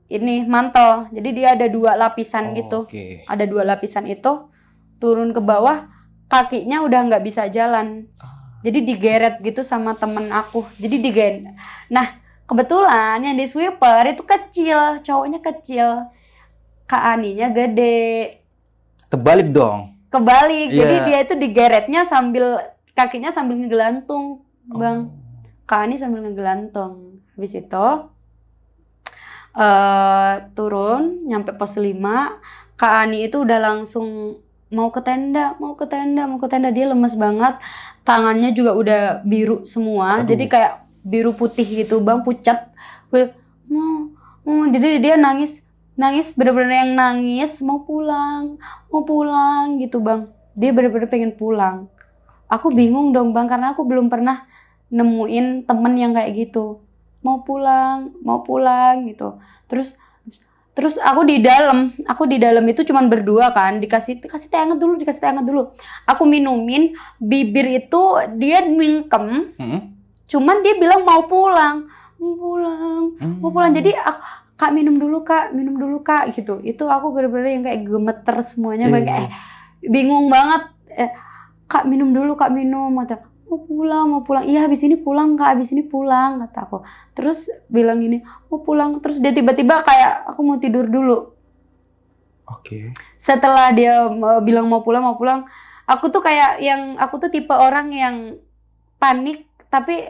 ini mantel. Jadi dia ada 2 lapisan gitu. Ada 2 lapisan itu, turun ke bawah kakinya udah nggak bisa jalan. Jadi digeret gitu sama temen aku. Nah kebetulan yang di sweeper itu kecil, cowoknya kecil. Kak Aninya gede. Terbalik dong. Jadi dia itu digeretnya kakinya sambil ngegelantung, bang. Kak Ani sambil ngegelantung. Habis itu turun, nyampe pos 5. Kak Ani itu udah langsung mau ke tenda. Dia lemes banget. Tangannya juga udah biru semua. Jadi kayak biru putih gitu, bang, pucat. Jadi dia nangis bener-bener yang nangis, mau pulang gitu bang. Dia bener-bener pengen pulang. Aku bingung dong bang, karena aku belum pernah nemuin temen yang kayak gitu, mau pulang gitu. Terus aku di dalam itu cuman berdua kan, dikasih teh hangat dulu. Aku minumin, bibir itu dia mingkem, cuman dia bilang mau pulang. Jadi Kak minum dulu kak gitu. Itu aku bener-bener yang kayak gemeter semuanya, kayak bingung banget. Kak minum kata mau pulang. Iya habis ini pulang kata aku. Terus bilang gini, mau pulang. Terus dia tiba-tiba kayak aku mau tidur dulu. Setelah dia bilang mau pulang, aku tuh tipe orang yang panik, tapi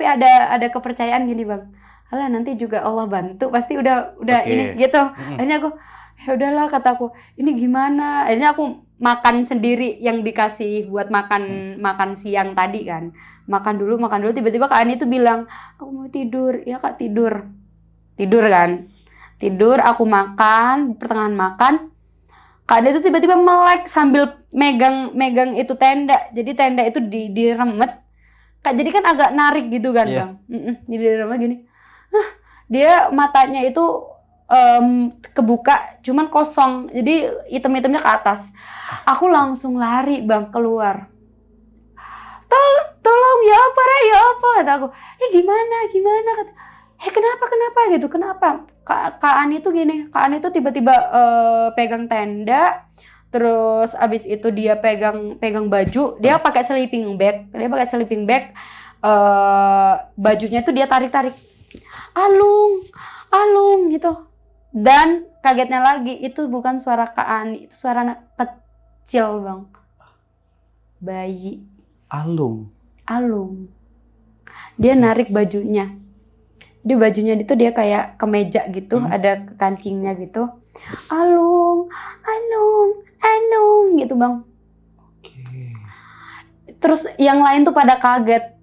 ada kepercayaan gini bang. Alah nanti juga Allah bantu, pasti udah ini gitu. Akhirnya aku ya udahlah kata aku, ini gimana? Akhirnya aku makan sendiri yang dikasih buat makan siang tadi kan. Makan dulu tiba-tiba Kak Ani tuh bilang, "Aku mau tidur." Ya Kak, tidur kan. Tidur, aku makan, pertengahan makan Kak Ani tuh tiba-tiba melek sambil megang itu tenda. Jadi tenda itu diremet. Kak, jadi kan agak narik gitu kan, Bang. Jadi diremet gini. Dia matanya itu kebuka cuman kosong, jadi item-itemnya ke atas. Aku langsung lari bang keluar. Tolong ya apa Re, ya apa, kata aku. Gimana kata. Kenapa gitu, kenapa? Kak Ani tuh gini, Kak Ani tuh tiba-tiba pegang tenda, terus abis itu dia pegang baju, dia pakai sleeping bag, bajunya tuh dia tarik alung gitu. Dan kagetnya lagi, itu bukan suara Kak Ani, itu suara anak kecil bang, bayi. Alung. Dia narik bajunya. Jadi bajunya itu dia kayak kemeja gitu, ada kancingnya gitu. Alung gitu bang. Terus yang lain tuh pada kaget.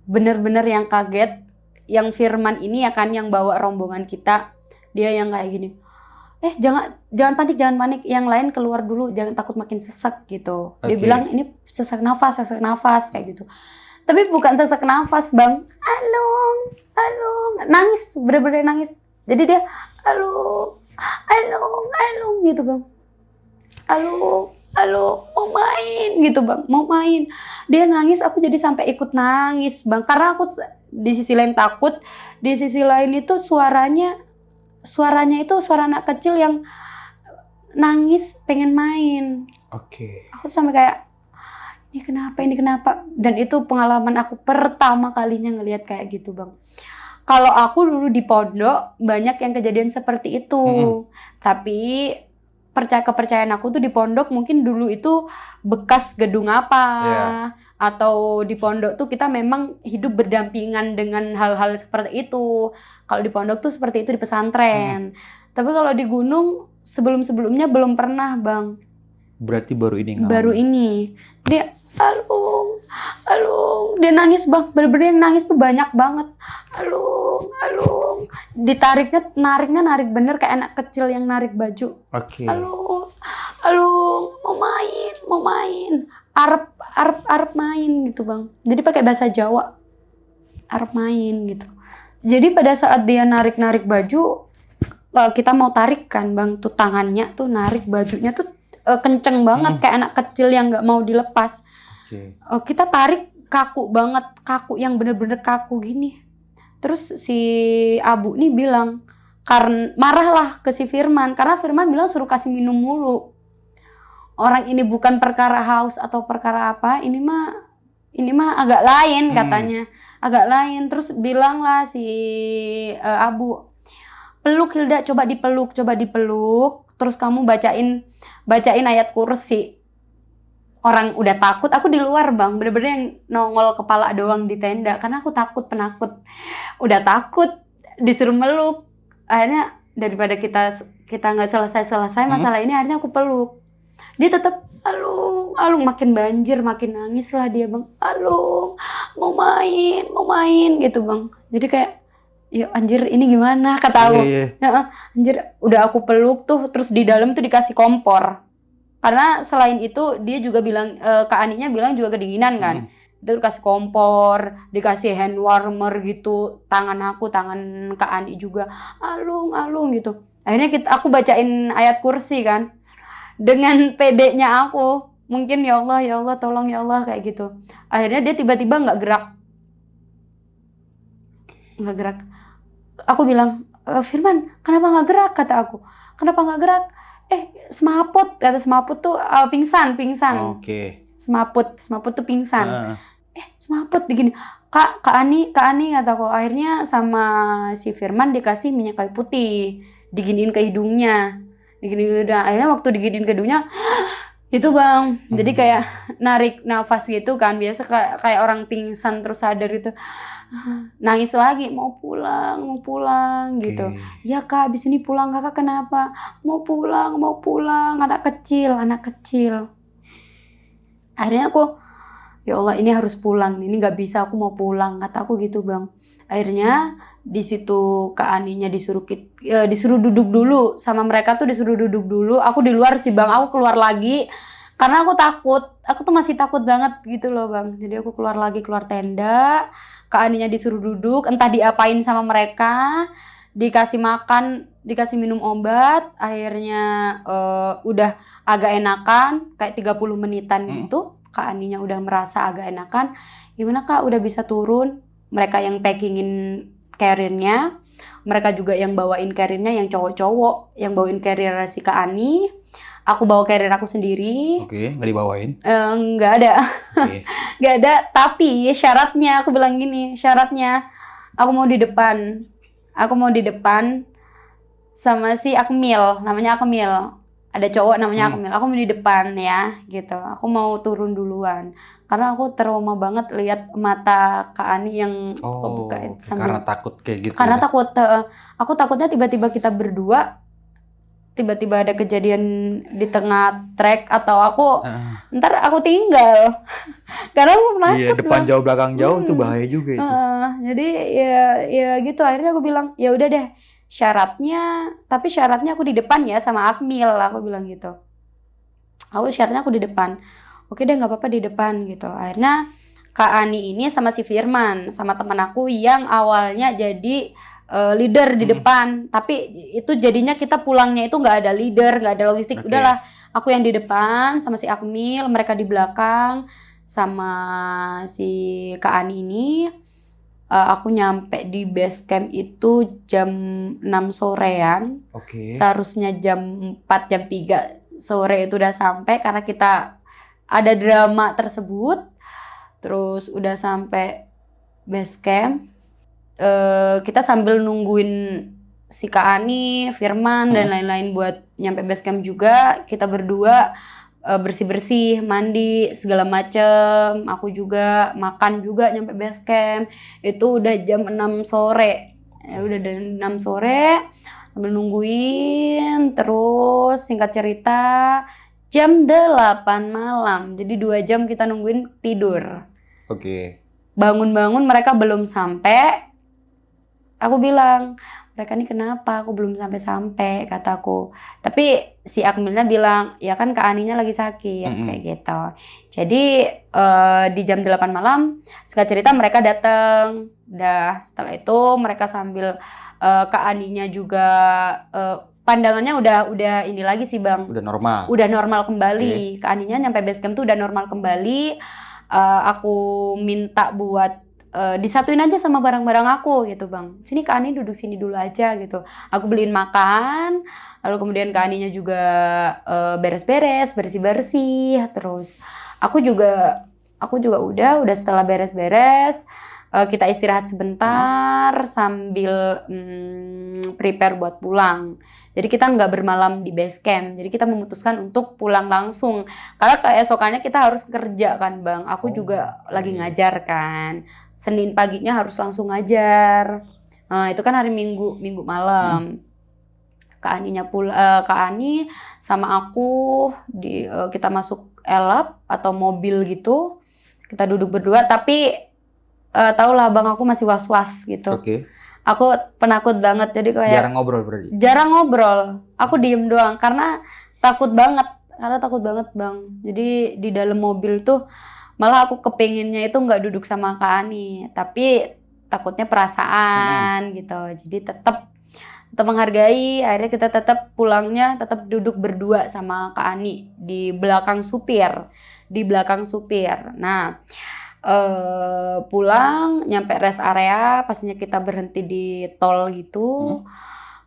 Bener-bener yang kaget. Yang Firman ini ya kan yang bawa rombongan kita. Dia yang kayak gini. Jangan panik. Yang lain keluar dulu, jangan takut makin sesak gitu. Dia bilang ini sesak nafas kayak gitu. Tapi bukan sesak nafas bang. Alung. Nangis, bener-bener nangis. Jadi dia alung gitu bang. Alung, mau main gitu bang, mau main. Dia nangis, aku jadi sampai ikut nangis bang. Karena aku di sisi lain takut, di sisi lain itu suaranya itu suara anak kecil yang nangis pengen main. Aku sampai kayak ini kenapa? Dan itu pengalaman aku pertama kalinya ngelihat kayak gitu bang. Kalau aku dulu di pondok banyak yang kejadian seperti itu. Tapi kepercayaan aku tuh di pondok mungkin dulu itu bekas gedung apa. Atau di pondok tuh kita memang hidup berdampingan dengan hal-hal seperti itu. Kalau di pondok tuh seperti itu di pesantren. Tapi kalau di gunung sebelum-sebelumnya belum pernah bang. Berarti baru ini ngalamin? Baru ini. Dia alung. Dia nangis bang. Bener-bener yang nangis tuh banyak banget. Alung. Nariknya narik bener kayak anak kecil yang narik baju. Alung. Mau main. Arep main gitu bang. Jadi pakai bahasa Jawa. Arep main gitu. Jadi pada saat dia narik baju, kita mau tarik kan bang. Tuh tangannya tuh narik bajunya tuh kenceng banget kayak anak kecil yang nggak mau dilepas. Kita tarik kaku banget, kaku yang bener-bener kaku gini. Terus si Abu nih bilang, karena marahlah ke si Firman, karena Firman bilang suruh kasih minum mulu. Orang ini bukan perkara haus atau perkara apa, ini mah agak lain katanya, agak lain. Terus bilang lah si Abu, peluk Hilda, coba dipeluk. Terus kamu bacain ayat kursi. Orang udah takut, aku di luar bang, bener-bener yang nongol kepala doang di tenda, karena aku penakut. Udah takut, disuruh meluk. Akhirnya daripada kita nggak selesai masalah ini, akhirnya aku peluk. Dia tetap alung, makin banjir, makin nangis lah dia bang. Alung, mau main gitu bang. Jadi kayak, yuk anjir ini gimana kata aku. Anjir udah aku peluk tuh, terus di dalam tuh dikasih kompor. Karena selain itu dia juga bilang, Kak Aninya bilang juga kedinginan kan. Itu dikasih kompor, dikasih hand warmer gitu. Tangan Kak Ani juga alung gitu. Akhirnya aku bacain ayat kursi kan. Dengan pedenya aku. Mungkin ya Allah tolong ya Allah kayak gitu. Akhirnya dia tiba-tiba gak gerak. Aku bilang, Firman kenapa gak gerak kata aku. Kenapa gak gerak? Semaput tuh pingsan. Semaput tuh pingsan. Semaput begini. Kak Ani kataku. Akhirnya sama si Firman dikasih minyak kayu putih, diginiin ke hidungnya. Akhirnya waktu diginiin ke hidungnya itu bang, jadi kayak narik nafas gitu kan, biasa kayak orang pingsan terus sadar itu. Nangis lagi, mau pulang gitu. Ya kak, abis ini pulang. Kakak kenapa? Mau pulang, anak kecil. Akhirnya aku, ya Allah ini harus pulang, ini nggak bisa, aku mau pulang, kata aku gitu bang. Akhirnya di situ Kak Aninya disuruh duduk dulu sama mereka tuh, disuruh duduk dulu. Aku di luar sih bang, aku keluar lagi karena aku tuh masih takut banget gitu loh bang. Jadi aku keluar tenda. Kak Aninya disuruh duduk, entah diapain sama mereka. dikasih makan, dikasih minum obat, akhirnya udah agak enakan, kayak 30 menitan gitu. Kak Aninya udah merasa agak enakan. Gimana Kak, udah bisa turun? Mereka yang packingin carrier-nya, mereka juga yang bawain carrier-nya, yang cowok-cowok, yang bawain carrier si Kak Ani. Aku bawa carrier aku sendiri. Oke, nggak dibawain? Nggak ada. Oke. Nggak ada, tapi syaratnya, aku bilang gini, syaratnya aku mau di depan. Aku mau di depan sama si Akmil, namanya Akmil. Ada cowok namanya Akmil. Aku mau di depan ya, gitu. Aku mau turun duluan. Karena aku trauma banget lihat mata Kak Ani yang kebuka sambil. Karena takut kayak gitu. Karena takut, aku takutnya tiba-tiba kita berdua, tiba-tiba ada kejadian di tengah trek atau aku ntar aku tinggal. Karena aku penakut. Iya, depan jauh belakang jauh itu bahaya juga itu. Jadi ya gitu, akhirnya aku bilang ya udah deh, tapi syaratnya aku di depan ya sama Akmil, aku bilang gitu. Syaratnya aku di depan. Oke deh, nggak apa-apa di depan gitu. Akhirnya Kak Ani ini sama si Firman, sama teman aku yang awalnya jadi leader di depan, tapi itu jadinya kita pulangnya itu nggak ada leader, nggak ada logistik. Udahlah, aku yang di depan sama si Akmil, mereka di belakang sama si Kak Ani ini. Aku nyampe di base camp itu jam 6 sorean. Seharusnya jam 4, jam 3 sore itu udah sampai karena kita ada drama tersebut. Terus udah sampai base camp. Kita sambil nungguin si Kak Ani, Firman, dan lain-lain buat nyampe base camp juga. Kita berdua bersih-bersih, mandi, segala macem. Aku juga makan juga nyampe base camp. Itu udah jam 6 sore. Udah jam 6 sore, sambil nungguin. Terus singkat cerita, jam 8 malam. Jadi 2 jam kita nungguin tidur. Bangun-bangun mereka belum sampai. Aku bilang, mereka ini kenapa? Aku belum sampai-sampai, kataku. Tapi si Akmilnya bilang, ya kan Kak Aninya lagi sakit, kayak gitu. Jadi di jam 8 malam, singkat cerita mereka datang. Setelah itu mereka sambil Kak Aninya juga pandangannya udah ini lagi sih Bang. Udah normal kembali. Kak Aninya nyampe base camp tuh udah normal kembali. Aku minta buat disatuin aja sama barang-barang aku gitu Bang. Sini Kak Ani duduk sini dulu aja gitu. Aku beliin makan, lalu kemudian Kak Aninya juga beres-beres, bersih-bersih. Terus aku juga udah setelah beres-beres, kita istirahat sebentar sambil prepare buat pulang. Jadi kita nggak bermalam di base camp. Jadi kita memutuskan untuk pulang langsung. Karena keesokannya kita harus kerja kan Bang. Aku juga lagi ngajar kan. Senin paginya harus langsung ngajar. Itu kan hari Minggu malam. Kak Ani sama aku kita masuk elap atau mobil gitu. Kita duduk berdua. Tapi tau lah Bang, aku masih was-was gitu. Aku penakut banget, jadi kayak jarang ngobrol berarti? Jarang ngobrol, aku diem doang karena takut banget Bang. Jadi di dalam mobil tuh malah aku kepengennya itu nggak duduk sama Kak Ani, tapi takutnya perasaan gitu. Jadi tetap menghargai. Akhirnya kita tetap pulangnya tetap duduk berdua sama Kak Ani di belakang supir. Nah. Pulang nyampe rest area, pastinya kita berhenti di tol gitu.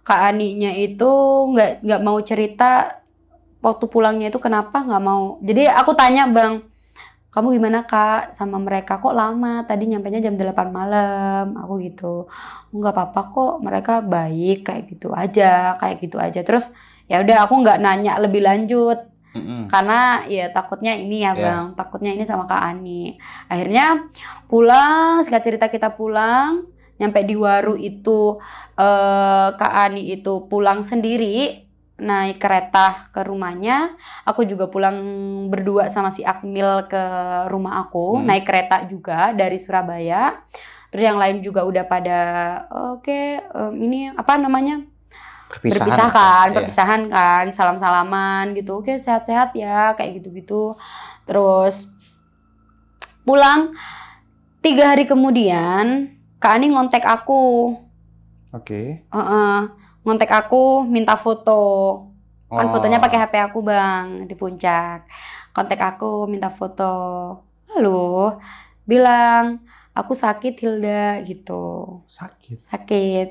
Kak Aninya itu nggak mau cerita waktu pulangnya itu kenapa nggak mau. Jadi aku tanya Bang, kamu gimana Kak sama mereka, kok lama, tadi nyampenya jam 8 malam, aku gitu. Nggak apa-apa kok, mereka baik, kayak gitu aja. Terus ya udah aku nggak nanya lebih lanjut. Karena ya takutnya ini ya Bang, takutnya ini sama Kak Ani. Akhirnya pulang, singkat cerita kita pulang, nyampe di Waru itu Kak Ani itu pulang sendiri, naik kereta ke rumahnya. Aku juga pulang berdua sama si Akmil ke rumah aku, naik kereta juga dari Surabaya. Terus yang lain juga udah pada ini apa namanya? Perpisahan kan, salam-salaman gitu. Oke, sehat-sehat ya, kayak gitu-gitu. Terus pulang 3 hari kemudian Kak Ani ngontek aku. Oke. Ngontek aku minta foto. Kan fotonya pakai Oh, HP aku bang di puncak. Kontak aku minta foto. Lalu bilang aku sakit Hilda gitu. sakit. Sakit.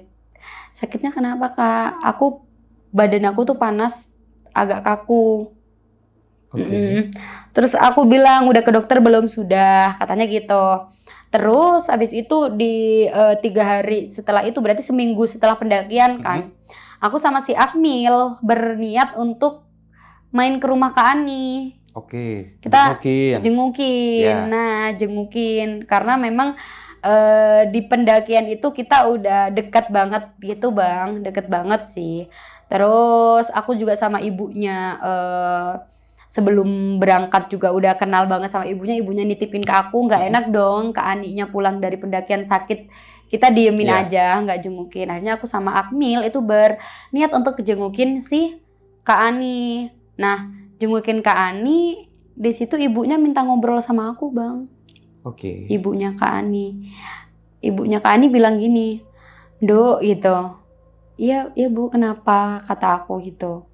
Sakitnya kenapa kak? Badan aku tuh panas agak kaku. Oke. Terus aku bilang udah ke dokter belum sudah katanya gitu. Terus abis itu di 3 hari setelah itu berarti seminggu setelah pendakian kan. Aku sama si Akmil berniat untuk main ke rumah Kak Ani. Oke. Kita Jengukin. jengukin. Ya. Nah, jengukin karena memang di pendakian itu kita udah dekat banget gitu, Bang. Deket banget sih. Terus aku juga sama ibunya sebelum berangkat juga udah kenal banget sama ibunya. Ibunya nitipin ke aku, nggak enak dong Kak Aninya pulang dari pendakian sakit. Kita diemin Ya. aja, nggak jengukin. Akhirnya aku sama Akmil itu berniat untuk jengukin si Kak Ani. Nah, jengukin Kak Ani, di situ ibunya minta ngobrol sama aku, Bang. Oke. Ibunya Kak Ani. Ibunya Kak Ani bilang gini, "Dok," gitu. "Iya, iya Bu, kenapa?" kata aku gitu.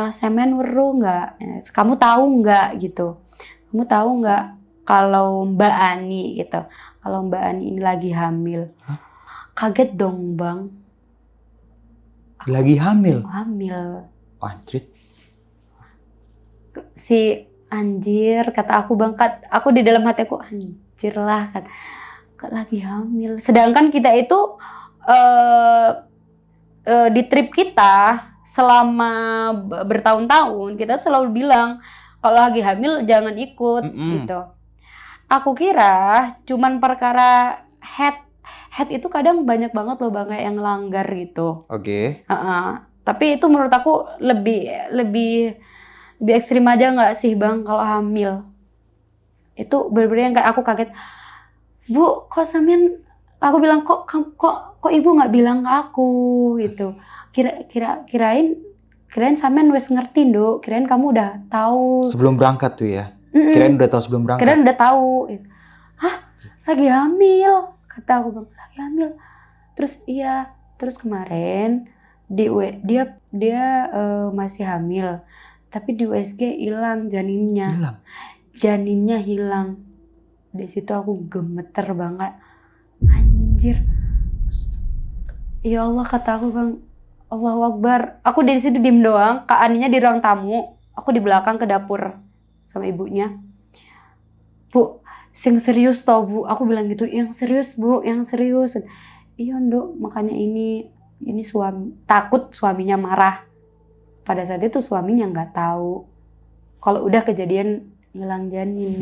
Semen weruh nggak? Kamu tahu nggak gitu? Kamu tahu nggak kalau Mbak Ani gitu? Kalau Mbak Ani ini lagi hamil. Hah? Kaget dong, Bang. Lagi hamil. Hamil. Anjrit. Si anjir kata aku Bang, aku di dalam hati aku anjir lah kata lagi hamil. Sedangkan kita itu di trip kita selama bertahun-tahun kita selalu bilang kalau lagi hamil jangan ikut gitu. Aku kira cuman perkara head itu kadang banyak banget loh Bang kayak yang langgar gitu. Oke. Tapi itu menurut aku lebih ekstrim aja nggak sih Bang kalau hamil? Itu bener-bener yang kayak aku kaget. Bu, kok sampean? Aku bilang kok ibu nggak bilang ke aku gitu. Kirain sampean wes ngerti Dok. Kirain kamu udah tahu. Sebelum berangkat tuh ya. Kirain udah tahu sebelum berangkat. Kirain udah tahu. Hah? Lagi hamil? Kata aku Bang, lagi hamil. Terus iya, terus kemarin dia masih hamil. Tapi di USG hilang janinnya. Hilang. Janinnya hilang. Di situ aku gemeter banget. Anjir. Ya Allah kata aku Bang. Allahu Akbar. Aku di situ diem doang. Kak Aninya di ruang tamu. Aku di belakang ke dapur sama ibunya. Bu, sing serius toh Bu. Aku bilang gitu. Yang serius Bu, yang serius. Iya Nduk, makanya ini suami takut suaminya marah. Pada saat itu suaminya nggak tahu kalau udah kejadian hilang janin.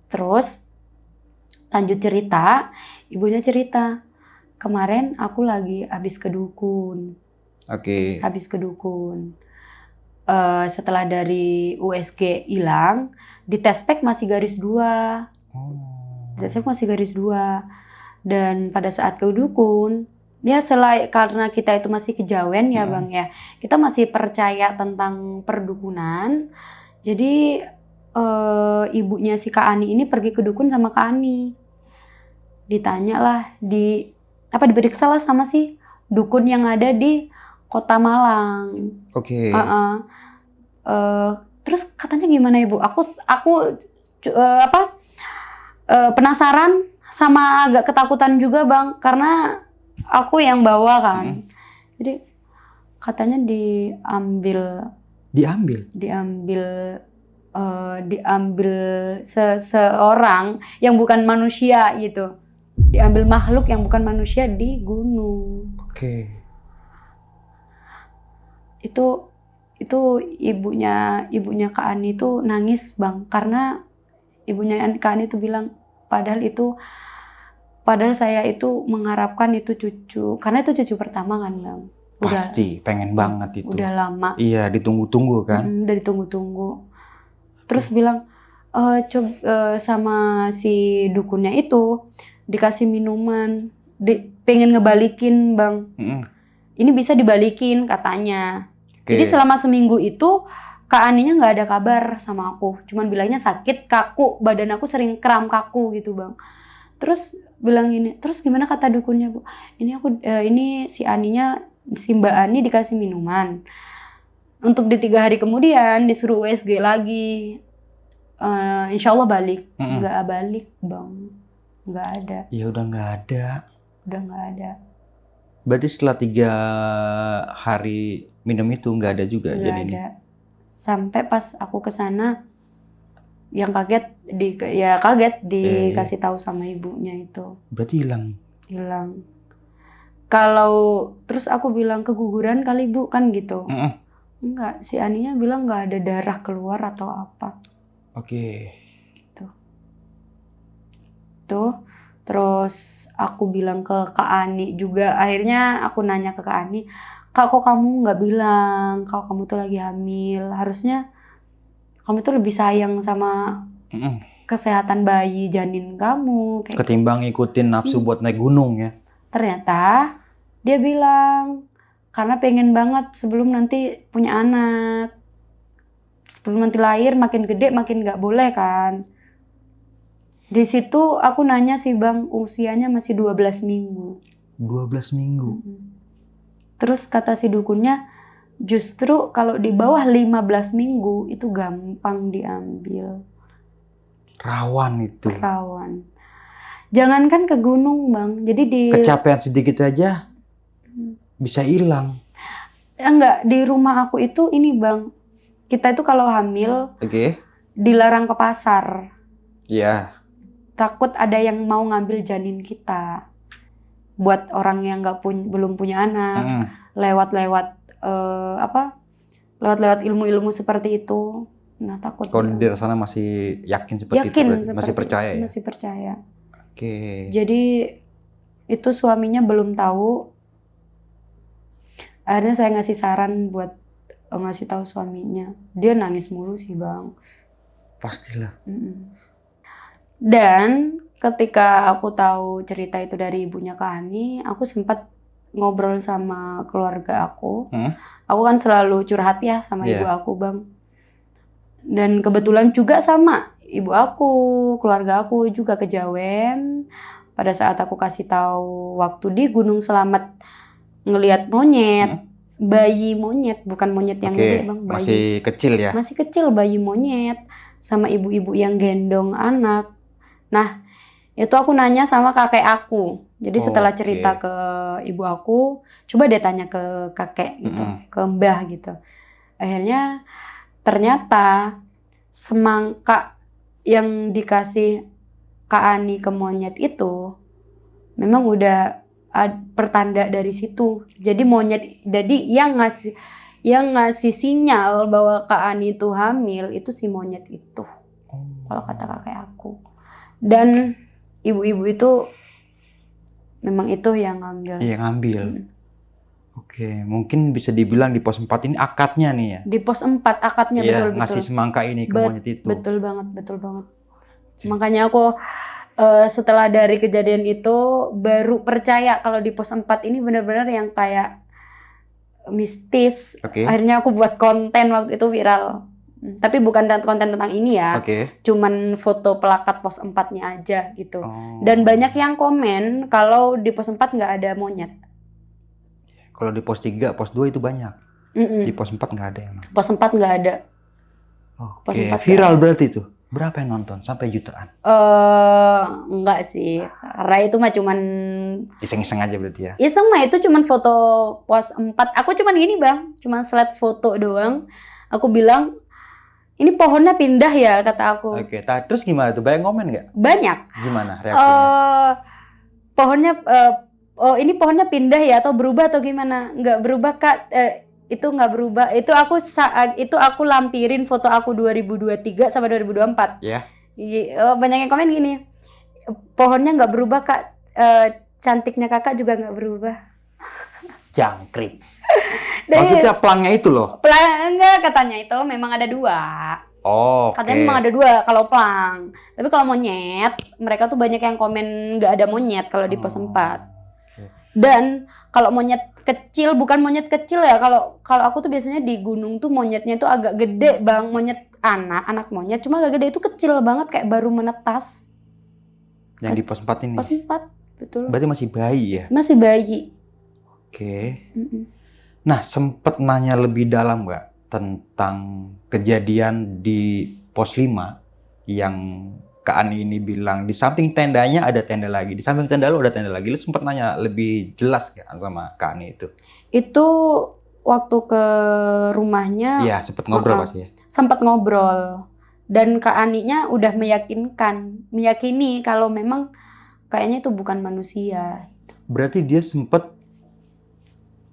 Terus lanjut cerita, ibunya cerita kemarin aku lagi habis ke dukun. Oke. Habis ke dukun. Setelah dari USG hilang, di tespek masih garis 2. Di tespek masih garis 2. Dan pada saat ke dukun, dia karena kita itu masih kejawen ya Bang ya, kita masih percaya tentang perdukunan. Jadi ibunya si Kak Ani ini pergi ke dukun sama Kak Ani. Ditanya lah, diperiksa lah sama si dukun yang ada di Kota Malang. Oke. Terus katanya gimana Ibu? Aku penasaran sama agak ketakutan juga Bang, karena aku yang bawa kan. Jadi katanya diambil seseorang yang bukan manusia gitu. Diambil makhluk yang bukan manusia di gunung. Oke. Itu ibunya Kak Ani itu nangis Bang, karena ibunya Kak Ani itu bilang padahal saya itu mengharapkan itu cucu, karena itu cucu pertama kan Bang. Pasti pengen banget itu. Udah lama. Iya, ditunggu-tunggu kan. Udah ditunggu-tunggu. Terus bilang sama si dukunnya itu dikasih minuman, pengen ngebalikin Bang. Ini bisa dibalikin katanya. Jadi selama seminggu itu Kak Aninya nggak ada kabar sama aku, cuman bilangnya sakit, kaku, badan aku sering kram kaku gitu Bang. Terus bilang gini, terus gimana kata dukunnya Bu? Ini si Aninya, si Mbak Ani dikasih minuman. Untuk di 3 hari kemudian disuruh USG lagi. Insya Allah balik. Nggak balik Bang. Nggak ada. Ya udah nggak ada. Udah nggak ada. Berarti setelah 3 hari minum itu nggak ada juga Nggak janinnya? ada. Sampai pas aku kesana, yang kaget dikasih tahu sama ibunya itu. Berarti hilang. Kalau terus aku bilang keguguran kali Bu kan gitu. Enggak, si Aninya bilang nggak ada darah keluar atau apa. Oke. Tuh. Terus aku bilang ke Kak Ani juga, akhirnya aku nanya ke Kak Ani, Kak kok kamu nggak bilang kalau kamu tuh lagi hamil, harusnya kamu tuh lebih sayang sama kesehatan bayi janin kamu. Kayak ketimbang ngikutin nafsu buat naik gunung ya. Ternyata dia bilang, karena pengen banget sebelum nanti punya anak. Sebelum nanti lahir makin gede makin nggak boleh kan. Di situ aku nanya sih Bang, usianya masih 12 minggu. 12 minggu? Terus kata si dukunnya, justru kalau di bawah 15 minggu itu gampang diambil. Rawan itu. Rawan. Jangankan ke gunung Bang, jadi di... Kecapean sedikit aja bisa hilang. Enggak, di rumah aku itu ini Bang, kita itu kalau hamil dilarang ke pasar. Iya. Takut ada yang mau ngambil janin kita. Buat orang yang belum punya anak, lewat-lewat ilmu-ilmu seperti itu. Nah, takut. Kalau di sana masih yakin seperti itu, masih percaya ya? Masih percaya. Oke. Jadi itu suaminya belum tahu. Akhirnya saya ngasih saran buat ngasih tahu suaminya. Dia nangis mulu sih Bang. Pastilah. Dan ketika aku tahu cerita itu dari ibunya Kak Ani, aku sempat ngobrol sama keluarga aku. Aku kan selalu curhat ya sama ibu aku Bang. Dan kebetulan juga sama ibu aku, keluarga aku juga kejawen. Pada saat aku kasih tahu waktu di Gunung Selamet ngelihat monyet, bayi monyet, bukan monyet yang gede Bang, bayi. Masih kecil ya? Masih kecil, bayi monyet sama ibu-ibu yang gendong anak. Nah, itu aku nanya sama kakek aku. Jadi setelah cerita ke ibu aku, coba dia tanya ke kakek gitu, ke mbah gitu. Akhirnya ternyata semangka yang dikasih Kak Ani ke monyet itu memang udah pertanda dari situ. Jadi yang ngasih sinyal bahwa Kak Ani itu hamil itu si monyet itu. Kalau kata kakek aku. Dan ibu-ibu itu memang itu yang ngambil. Iya, ngambil. Oke, mungkin bisa dibilang di pos 4 ini akadnya nih ya? Di pos 4 akadnya, betul-betul. Ngasih semangka ini ke monyet itu. Betul banget. Makanya aku setelah dari kejadian itu baru percaya kalau di pos 4 ini benar-benar yang kayak mistis. Akhirnya aku buat konten waktu itu viral. Tapi bukan konten tentang ini ya. Cuman foto plakat pos 4-nya aja gitu. Dan banyak yang komen kalau di pos 4 nggak ada monyet. Kalau di pos 3, pos 2 itu banyak. Di pos 4 nggak ada emang. Pos 4 nggak ada. Viral berarti itu. Berapa yang nonton? Sampai jutaan? Enggak sih. Karena itu mah cuman iseng-iseng aja berarti ya? Iseng mah, itu cuman foto pos 4. Aku cuman gini Bang, cuman slide foto doang. Aku bilang, ini pohonnya pindah ya, kata aku. Terus gimana tuh? Banyak komen nggak? Banyak. Gimana reaksinya? Pohonnya, ini pohonnya pindah ya atau berubah atau gimana? Nggak berubah Kak. Itu nggak berubah. Itu aku lampirin foto aku 2023 sama 2024. Ya. Banyak yang komen gini, pohonnya nggak berubah Kak. Cantiknya kakak juga nggak berubah. Jangkrik. Maksudnya pelangnya itu loh? Enggak, katanya itu memang ada 2. Katanya memang ada 2 kalau pelang. Tapi kalau monyet, mereka tuh banyak yang komen nggak ada monyet kalau di pos 4. Dan kalau monyet kecil, bukan monyet kecil ya. Kalau aku tuh biasanya di gunung tuh monyetnya tuh agak gede Bang. Monyet anak monyet cuma agak gede, itu kecil banget kayak baru menetas. Yang di pos 4 ini? Pos 4, betul. Berarti masih bayi ya? Masih bayi. Oke. Nah, sempet nanya lebih dalam nggak tentang kejadian di pos 5 yang Kak Ani ini bilang di samping tendanya ada tenda lagi, di samping tenda lu ada tenda lagi. Lu sempet nanya lebih jelas nggak sama Kak Ani itu? Itu waktu ke rumahnya. Iya, sempet ngobrol pasti ya? Sempat ngobrol. Dan Kak Aninya udah meyakini kalau memang kayaknya itu bukan manusia. Berarti dia sempet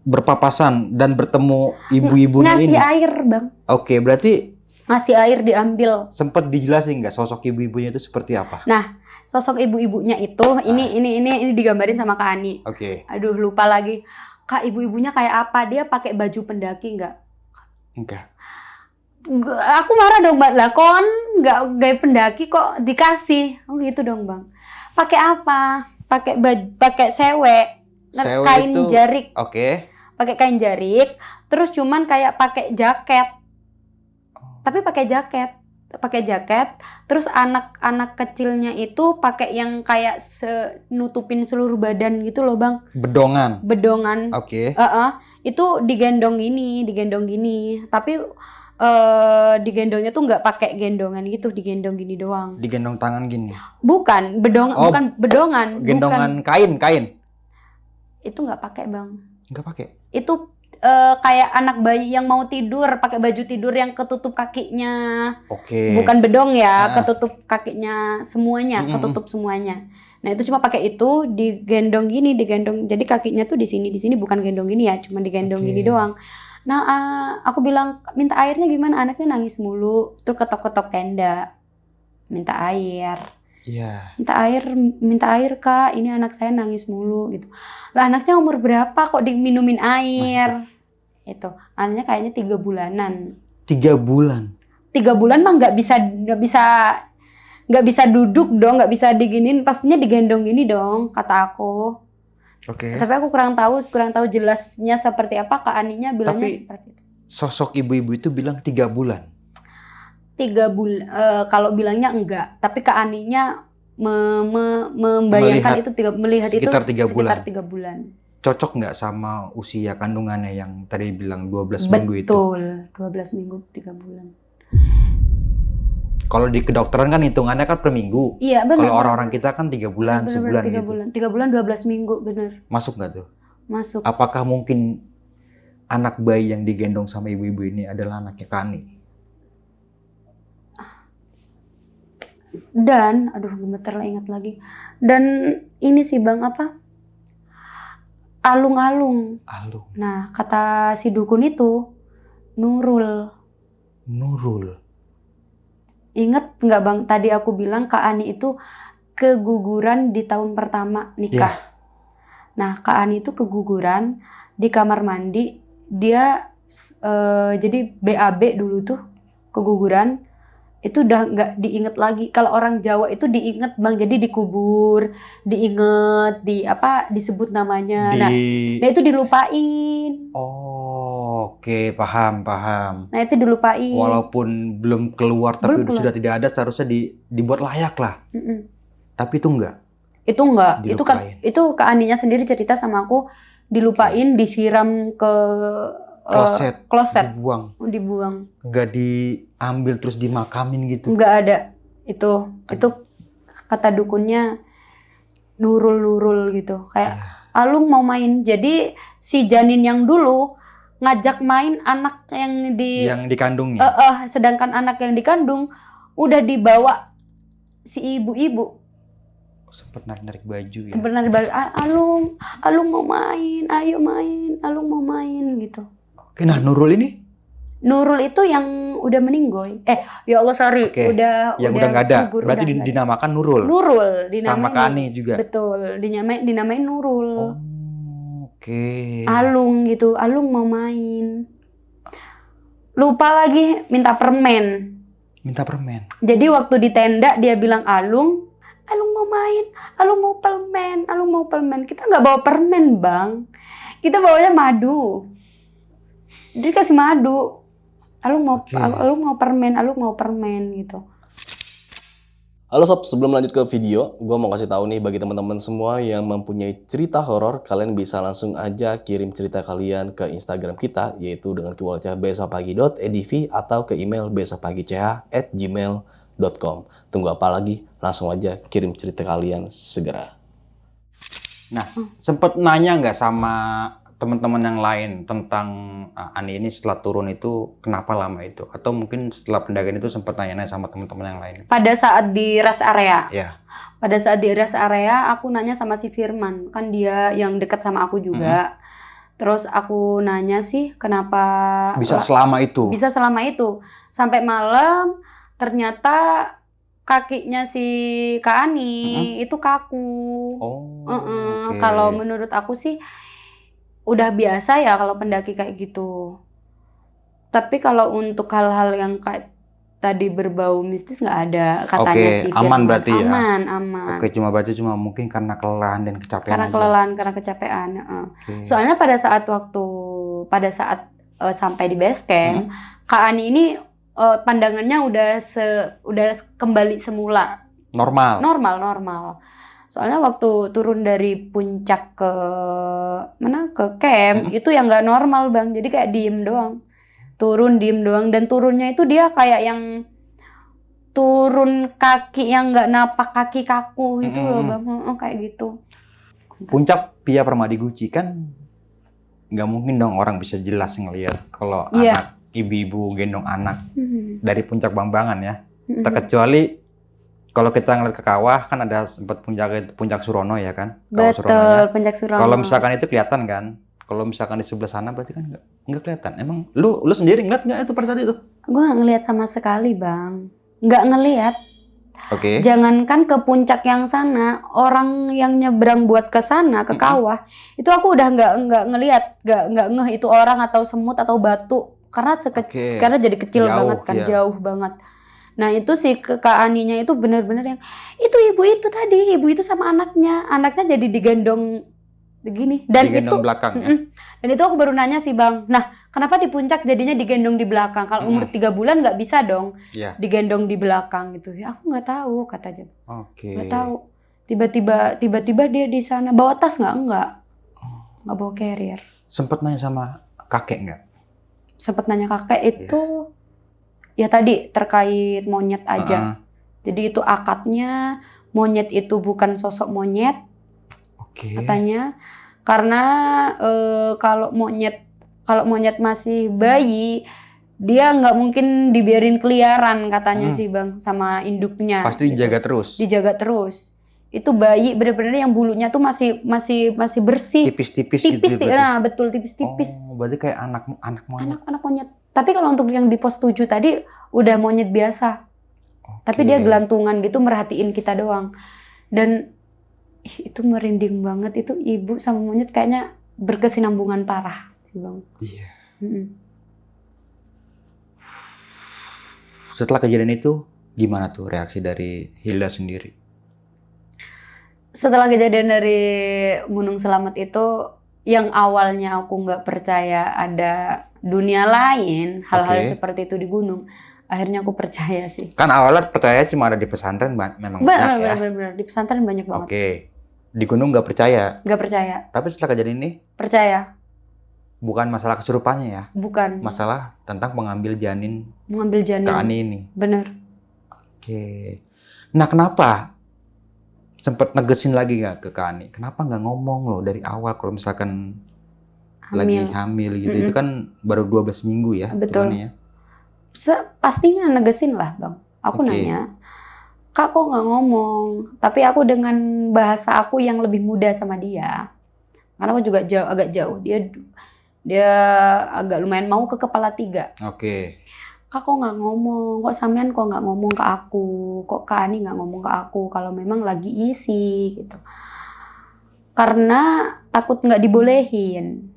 berpapasan dan bertemu ibu-ibunya ini? Ngasih air, Bang. Oke, berarti Ngasih air diambil. sempet dijelasin nggak sosok ibu-ibunya itu seperti apa? Nah, sosok ibu-ibunya itu ini digambarin sama Kak Ani. Oke. Aduh, lupa lagi. Kak, ibu-ibunya kayak apa? Dia pakai baju pendaki nggak? Enggak. Aku marah dong, Mbak. Lah kon nggak gaya pendaki kok dikasih? Oh gitu dong, Bang. Pakai apa? Pakai baju, pakai sewek, kain itu, jarik. Oke. Pakai kain jarik, terus cuman kayak pakai jaket. Tapi pakai jaket, terus anak-anak kecilnya itu pakai yang kayak nutupin seluruh badan gitu loh, Bang. Bedongan. Oke. Itu digendong gini. Tapi digendongnya tuh nggak pakai gendongan gitu, digendong gini doang. Digendong tangan gini. Bukan bedongan. Gendongan bukan. kain. Itu nggak pakai, Bang. Nggak pakai. Itu kayak anak bayi yang mau tidur pakai baju tidur yang ketutup kakinya. Oke. Bukan bedong ya, ketutup kakinya semuanya, ketutup semuanya. Nah, itu cuma pakai itu digendong. Jadi kakinya tuh di sini bukan gendong gini ya, cuma digendong gini doang. Nah, aku bilang minta airnya gimana? Anaknya nangis mulu, terus ketok-ketok tenda. Minta air. Iya. Minta air Kak, ini anak saya nangis mulu gitu. Lah anaknya umur berapa kok diminumin air? Itu anaknya kayaknya 3 bulanan. 3 bulan? 3 bulan mah nggak bisa duduk dong, nggak bisa diginin, pastinya digendong gini dong, kata aku. Oke. Tapi aku kurang tahu jelasnya seperti apa. Kak Aninya bilangnya seperti itu. Sosok ibu-ibu itu bilang 3 bulan? 3 bulan, kalau bilangnya enggak, tapi Kak Aninya membayangkan melihat itu sekitar 3 bulan. Cocok nggak sama usia kandungannya yang tadi bilang 12 minggu itu? Betul, 12 minggu 3 bulan. Kalau di kedokteran kan hitungannya kan per minggu. Iya, benar. Kalau orang-orang kita kan 3 bulan, sebulan 3 gitu. bulan. 3 bulan 12 minggu, benar. Masuk nggak tuh? Masuk. Apakah mungkin anak bayi yang digendong sama ibu-ibu ini adalah anaknya Kani? Dan, aduh gemeter lah ingat lagi. Dan ini sih Bang, apa? Alung-alung. Nah, kata si dukun itu, Nurul. Ingat nggak Bang, tadi aku bilang Kak Ani itu keguguran di tahun pertama nikah. Yeah. Nah, Kak Ani itu keguguran di kamar mandi. Dia jadi BAB dulu tuh, keguguran. Itu udah nggak diinget lagi. Kalau orang Jawa itu diinget Bang, jadi dikubur, diinget, disebut namanya. Nah, itu dilupain. Oke, paham. Nah, itu dilupain. Walaupun belum keluar tapi sudah tidak ada, seharusnya dibuat layak lah. Tapi itu enggak. Itu Kak Aninya sendiri cerita sama aku, dilupain, disiram ke kloset. Dibuang. Nggak diambil terus dimakamin gitu? Nggak ada. Itu kata dukunnya Nurul gitu. Kayak Alung mau main. Jadi si janin yang dulu ngajak main anak yang dikandungnya. Sedangkan anak yang dikandung udah dibawa si ibu-ibu. Sempet narik baju ya. Sempet narik baju. Alung mau main, ayo main, Alung mau main gitu. Nah, Nurul itu yang udah meninggoy. Ya Allah sorry, udah nggak ada. Gugur, berarti dinamakan Nurul. Sama Kani juga. Betul, dinamain Nurul. Oke. Alung gitu, Alung mau main. Lupa lagi minta permen. Jadi waktu di tenda dia bilang Alung mau main, Alung mau permen. Kita nggak bawa permen Bang, kita bawanya madu. Dia kasih madu. Alung mau permen gitu. Halo sob, sebelum lanjut ke video, gue mau kasih tahu nih bagi teman-teman semua yang mempunyai cerita horor, kalian bisa langsung aja kirim cerita kalian ke Instagram kita, yaitu dengan keywordnya besokpagi.edv atau ke email besokpagi.ch@gmail.com. Tunggu apa lagi? Langsung aja kirim cerita kalian segera. Nah, sempet nanya nggak sama teman-teman yang lain tentang Ani ini setelah turun itu kenapa lama itu? Atau mungkin setelah pendakian itu sempat nanya-nanya sama teman-teman yang lain? Pada saat di rest area. Ya. Pada saat di rest area, aku nanya sama si Firman. Kan dia yang dekat sama aku juga. Terus aku nanya sih kenapa Bisa selama itu? Bisa selama itu. Sampai malam ternyata kakinya si Kak Ani itu kaku. Okay. Kalau menurut aku sih udah biasa ya kalau pendaki kayak gitu. Tapi kalau untuk hal-hal yang kayak tadi berbau mistis nggak ada katanya sih. Aman berarti ya? Aman. Oke, berarti cuma mungkin karena kelelahan dan kecapean. Karena kecapean. Soalnya pada saat sampai di base camp, Kak Ani ini pandangannya udah kembali semula. Normal. Soalnya waktu turun dari puncak ke camp itu yang nggak normal Bang. Jadi kayak diem doang. Turun diem doang, dan turunnya itu dia kayak yang turun kaki yang nggak napak, kaki kaku gitu loh Bang. Kayak gitu. Puncak Pia Permadi Guci kan nggak mungkin dong orang bisa jelas ngelihat kalau anak ibu-ibu gendong anak dari puncak Bambangan ya. Terkecuali kalau kita ngeliat ke kawah kan ada sempat puncak Surono ya kan? Betul, puncak Surono. Kalau misalkan itu kelihatan kan? Kalau misalkan di sebelah sana berarti kan nggak kelihatan. Emang lu sendiri ngeliat nggak itu pada saat itu? Gue nggak ngeliat sama sekali Bang. Nggak ngeliat. Oke. Jangankan ke puncak yang sana, orang yang nyebrang buat ke sana ke kawah, itu aku udah nggak ngeliat, nggak ngeh itu orang atau semut atau batu, karena karena jadi kecil banget kan, jauh banget. Nah itu si Kak Aninya itu bener-bener yang itu ibu itu sama anaknya jadi digendong begini, dan digendong itu belakang, dan itu aku baru nanya sih Bang, nah kenapa di puncak jadinya digendong di belakang? Kalau umur 3 bulan nggak bisa dong digendong di belakang gitu. Ya aku nggak tahu katanya. Nggak tahu. Tiba-tiba dia di sana bawa tas nggak bawa carrier. Sempet nanya sama kakek nggak? Sempet nanya kakek itu ya tadi terkait monyet aja. Jadi itu akadnya monyet itu bukan sosok monyet. Katanya karena kalau monyet masih bayi dia nggak mungkin dibiarin keliaran katanya sih Bang sama induknya. Pasti dijaga terus. Dijaga terus. Itu bayi benar-benar yang bulunya tuh masih bersih. Tipis-tipis gitu. Nah, betul tipis-tipis. Oh, berarti kayak anak monyet. Anak monyet. Tapi kalau untuk yang di pos 7 tadi udah monyet biasa. Tapi dia gelantungan gitu merhatiin kita doang. Dan itu merinding banget, itu ibu sama monyet kayaknya berkesinambungan parah sih Bang. Iya. Setelah kejadian itu gimana tuh reaksi dari Hilda sendiri? Setelah kejadian dari Gunung Selamet itu, yang awalnya aku nggak percaya ada dunia lain, hal-hal seperti itu di gunung, akhirnya aku percaya sih. Kan awalnya percaya cuma ada di pesantren, memang banyak ya. Benar. Di pesantren banyak banget. Di gunung nggak percaya? Nggak percaya. Tapi setelah kejadian ini? Percaya. Bukan masalah kesurupannya ya? Bukan. Masalah tentang mengambil janin. Kak Ani ini? Bener. Nah kenapa? Sempet negesin lagi nggak ke Kak Ani? Kenapa nggak ngomong loh dari awal kalau misalkan lagi hamil gitu? Itu kan baru 12 minggu ya? Betul. Ya? Pastinya negesin lah Bang. Aku nanya, Kak kok nggak ngomong? Tapi aku dengan bahasa aku yang lebih muda sama dia. Karena aku juga agak jauh. Dia agak lumayan mau ke kepala 3. Kak kok nggak ngomong? Kok sampean kok nggak ngomong ke aku? Kok Kak Ani nggak ngomong ke aku kalau memang lagi isi gitu? Karena takut nggak dibolehin.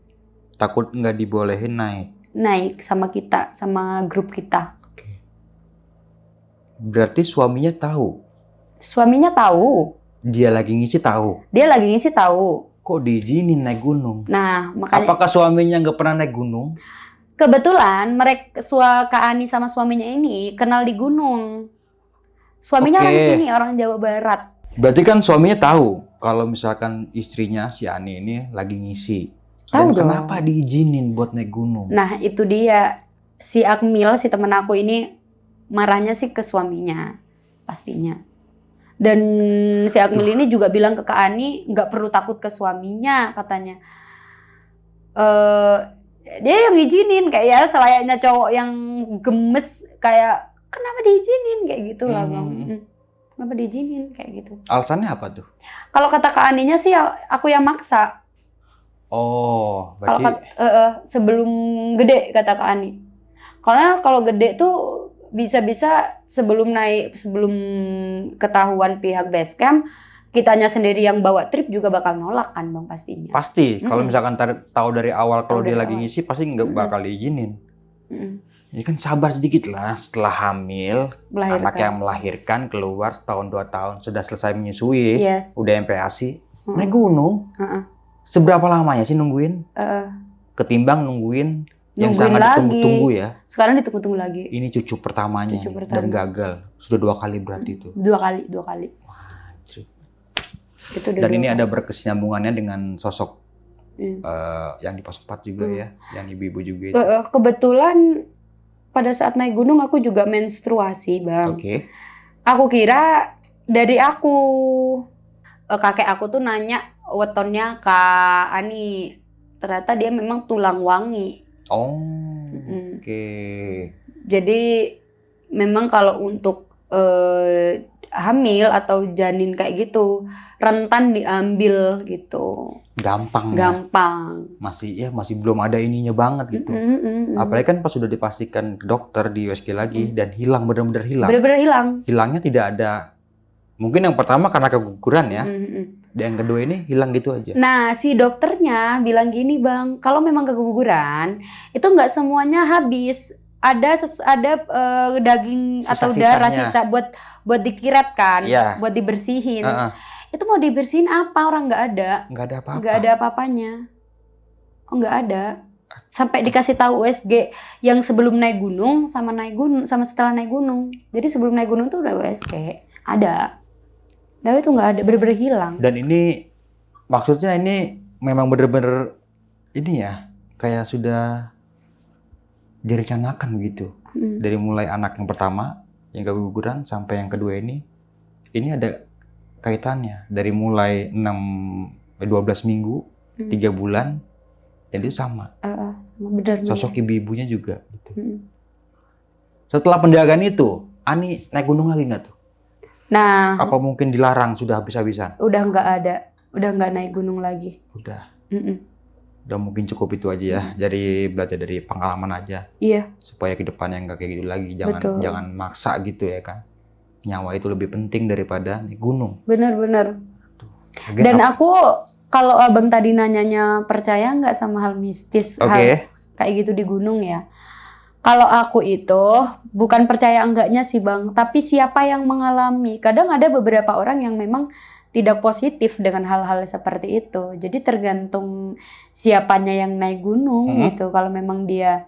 Takut nggak dibolehin naik sama kita, sama grup kita. Berarti suaminya tahu? Suaminya tahu. Dia lagi ngisi tahu? Dia lagi ngisi tahu. Kok diizinin naik gunung? Nah, makanya. Apakah suaminya nggak pernah naik gunung? Kebetulan Kak Ani sama suaminya ini kenal di gunung. Suaminya orang Oke. sini, orang Jawa Barat. Berarti kan suaminya tahu kalau misalkan istrinya si Ani ini lagi ngisi. Tahu Dan dong. kenapa diizinin buat naik gunung? Nah itu dia, si Akmil, si temen aku ini marahnya sih ke suaminya pastinya. Dan si Akmil ini juga bilang ke Kak Ani nggak perlu takut ke suaminya katanya. Dia yang ngizinin kayak ya selayaknya cowok yang gemes, kayak kenapa diizinin kayak gitu lah bang. Kenapa diizinin kayak gitu. Alasannya apa tuh? Kalau kata Kak Aninya sih aku yang maksa. Oh, Kalau berarti sebelum gede kata Kak Ani. Karena kalau gede tuh bisa-bisa sebelum ketahuan pihak Basecamp, kitanya sendiri yang bawa trip juga bakal nolak kan bang pastinya. pasti. Kalau misalkan tahu dari awal kalau Tahu dia dari lagi awal. ngisi pasti nggak bakal diizinin. Mm-mm. Ya kan sabar sedikit lah. Setelah hamil, Melahirkan. anak yang melahirkan keluar setahun 2 tahun sudah selesai menyusui, Yes. udah MPASI, Mm-mm. naik gunung. Mm-mm. Seberapa lamanya sih nungguin? Nungguin Ketimbang nungguin yang sangat lagi. ditunggu-tunggu ya. Sekarang ditunggu-tunggu lagi. Ini cucu pertamanya Cucu dan pertama. gagal. Sudah 2 kali berarti itu. Dua kali. Anjir. Itu udah Dan 2 ini kali. ada berkesinambungannya dengan sosok Hmm. yang di pos 4 juga ya, yang ibu-ibu juga itu. Kebetulan pada saat naik gunung aku juga menstruasi bang. Oke. Aku kira dari aku, kakek aku tuh nanya wetonnya Kak Ani, ternyata dia memang tulang wangi. Oh. Mm-mm. Oke. Jadi memang kalau untuk hamil atau janin kayak gitu rentan diambil gitu, Gampang ya. gampang. Masih belum ada ininya banget gitu. Apalagi kan pas sudah dipastikan ke dokter di USG lagi dan hilang, benar-benar hilang. Bener-bener hilang. Hilangnya tidak ada. Mungkin yang pertama karena keguguran ya. Dan yang kedua ini hilang gitu aja. Nah, si dokternya bilang gini, Bang, kalau memang keguguran, itu nggak semuanya habis. Ada daging atau darah sisa buat dikiret kan, Iya. buat dibersihin. Heeh. Itu mau dibersihin apa? Orang nggak ada. Nggak ada apa-apa. Nggak ada apa-apanya. Oh, nggak ada. Sampai dikasih tahu USG yang sebelum naik gunung sama setelah naik gunung. Jadi sebelum naik gunung tuh udah USG. Ada. Tapi itu nggak ada, bener-bener hilang. Dan ini maksudnya ini memang bener-bener ini ya, kayak sudah direncanakan gitu. Dari mulai anak yang pertama yang keguguran sampai yang kedua ini ada kaitannya. Dari mulai 12 minggu, 3 bulan, dan itu sama. Bener. Sosok ibu-ibunya juga gitu. Setelah penjagaan itu, Ani naik gunung lagi nggak tuh? Nah, Apa mungkin dilarang sudah habis-habisan? udah nggak ada, udah nggak naik gunung lagi. Udah mungkin cukup itu aja ya. Jadi belajar dari pengalaman aja. Iya. Supaya ke depannya nggak kayak gitu lagi. Betul. Jangan maksa gitu ya kan. Nyawa itu lebih penting daripada naik gunung. Bener. Dan aku, kalau abang tadi nanyanya percaya nggak sama hal mistis, hal kayak gitu di gunung ya. Kalau aku itu bukan percaya enggaknya sih bang, tapi siapa yang mengalami. Kadang ada beberapa orang yang memang tidak positif dengan hal-hal seperti itu. Jadi tergantung siapanya yang naik gunung gitu. Kalau memang dia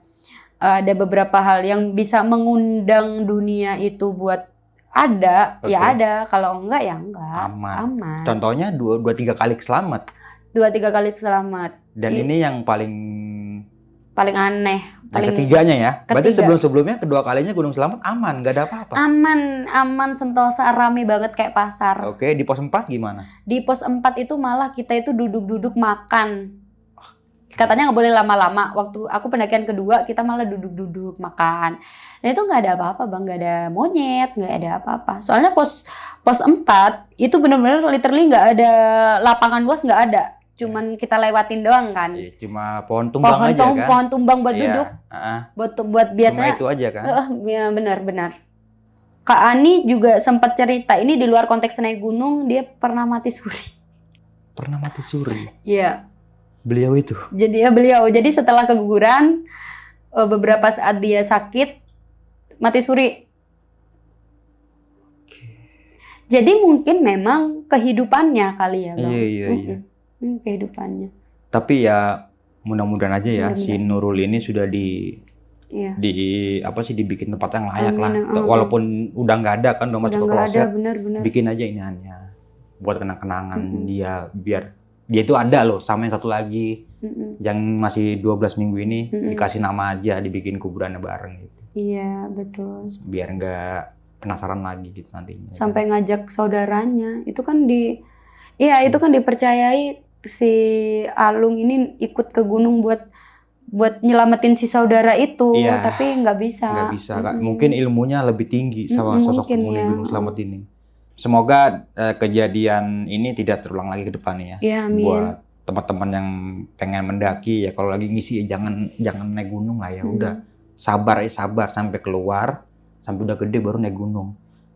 ada beberapa hal yang bisa mengundang dunia itu buat ada, ya ada. Kalau enggak ya enggak. Aman. Contohnya 2-3 kali selamat. 2-3 kali selamat. Dan ini yang paling aneh. Yang ketiganya ya. Berarti sebelum-sebelumnya kedua kalinya Gunung Selamat aman, nggak ada apa-apa. Aman, sentosa, rame banget kayak pasar. Oke, di pos 4 gimana? Di pos 4 itu malah kita itu duduk-duduk makan. Katanya nggak boleh lama-lama. Waktu aku pendakian kedua kita malah duduk-duduk makan. Dan itu nggak ada apa-apa bang, nggak ada monyet, nggak ada apa-apa. Soalnya pos 4 itu benar-benar literally nggak ada lapangan luas, nggak ada. Cuman kita lewatin doang kan. Iya, cuma pohon tumbang aja kan. Pohon tumbang buat duduk. Cuma Buat biasanya. itu aja kan. Ya benar. Kak Ani juga sempat cerita ini di luar konteks naik gunung, dia pernah mati suri. Pernah mati suri. Iya. Beliau itu. Jadi setelah keguguran beberapa saat dia sakit mati suri. Jadi mungkin memang kehidupannya kali ya bang. Iya. Kehidupannya. Tapi ya mudah-mudahan aja ya si Nurul ini sudah Iya. Dibikin tempat yang layak lah. Amin, Walaupun udah nggak ada kan, udah masuk ke nggak ada, kloset, benar-benar. bikin aja iniannya buat kenang-kenangan dia, biar dia itu ada loh. Sama yang satu lagi yang masih 12 minggu ini dikasih nama aja, dibikin kuburannya bareng gitu. Iya, betul. Biar nggak penasaran lagi gitu nantinya. Sampai ngajak saudaranya. Itu kan itu kan dipercayai si Alung ini ikut ke gunung buat nyelamatin si saudara itu, Iya, tapi nggak bisa. Nggak bisa, Kak. Mungkin ilmunya lebih tinggi sama sosok mungkin penghuni ya. Gunung Slamet ini. Semoga kejadian ini tidak terulang lagi ke depannya ya. Iya, amin. Buat teman-teman yang pengen mendaki ya, kalau lagi ngisi ya jangan naik gunung lah ya. Udah sabar sampai keluar, sampai udah gede baru naik gunung.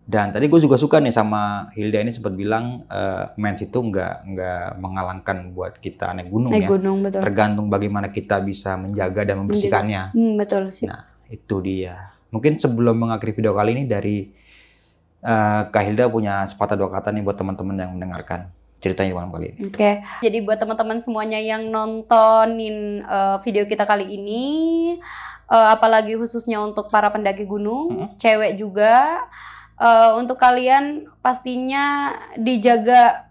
Dan tadi gue juga suka nih sama Hilda ini sempat bilang mens itu nggak mengalangkan buat kita naik gunung ya. Gunung, betul. Tergantung bagaimana kita bisa menjaga dan membersihkannya. Betul sih. Nah, itu dia. Mungkin sebelum mengakhiri video kali ini dari Kak Hilda punya sepatah dua kata nih buat teman-teman yang mendengarkan ceritanya malam kali ini. Oke. Jadi buat teman-teman semuanya yang nontonin video kita kali ini, apalagi khususnya untuk para pendaki gunung, cewek juga, untuk kalian pastinya dijaga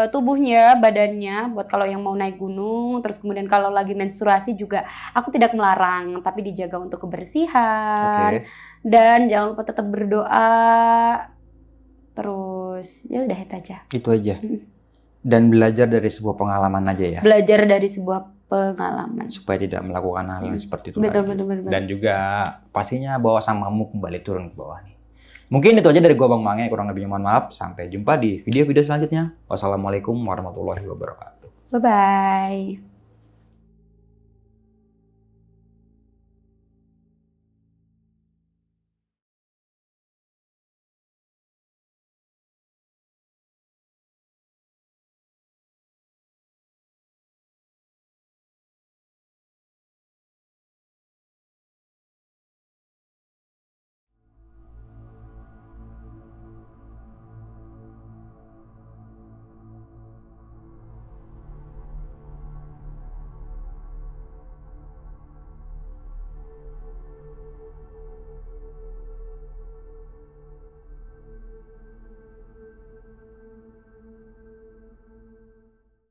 tubuhnya, badannya, buat kalau yang mau naik gunung. Terus kemudian kalau lagi menstruasi juga aku tidak melarang, tapi dijaga untuk kebersihan. Dan jangan lupa tetap berdoa. Terus ya udah itu aja. Itu aja. Dan belajar dari sebuah pengalaman aja ya. Belajar dari sebuah pengalaman. Supaya tidak melakukan hal yang seperti itu Betul. lagi. Dan juga pastinya bawa samamu kembali turun ke bawah nih. Mungkin itu aja dari gua Bang Mange, kurang lebihnya mohon maaf. Sampai jumpa di video-video selanjutnya. Wassalamualaikum warahmatullahi wabarakatuh. Bye-bye.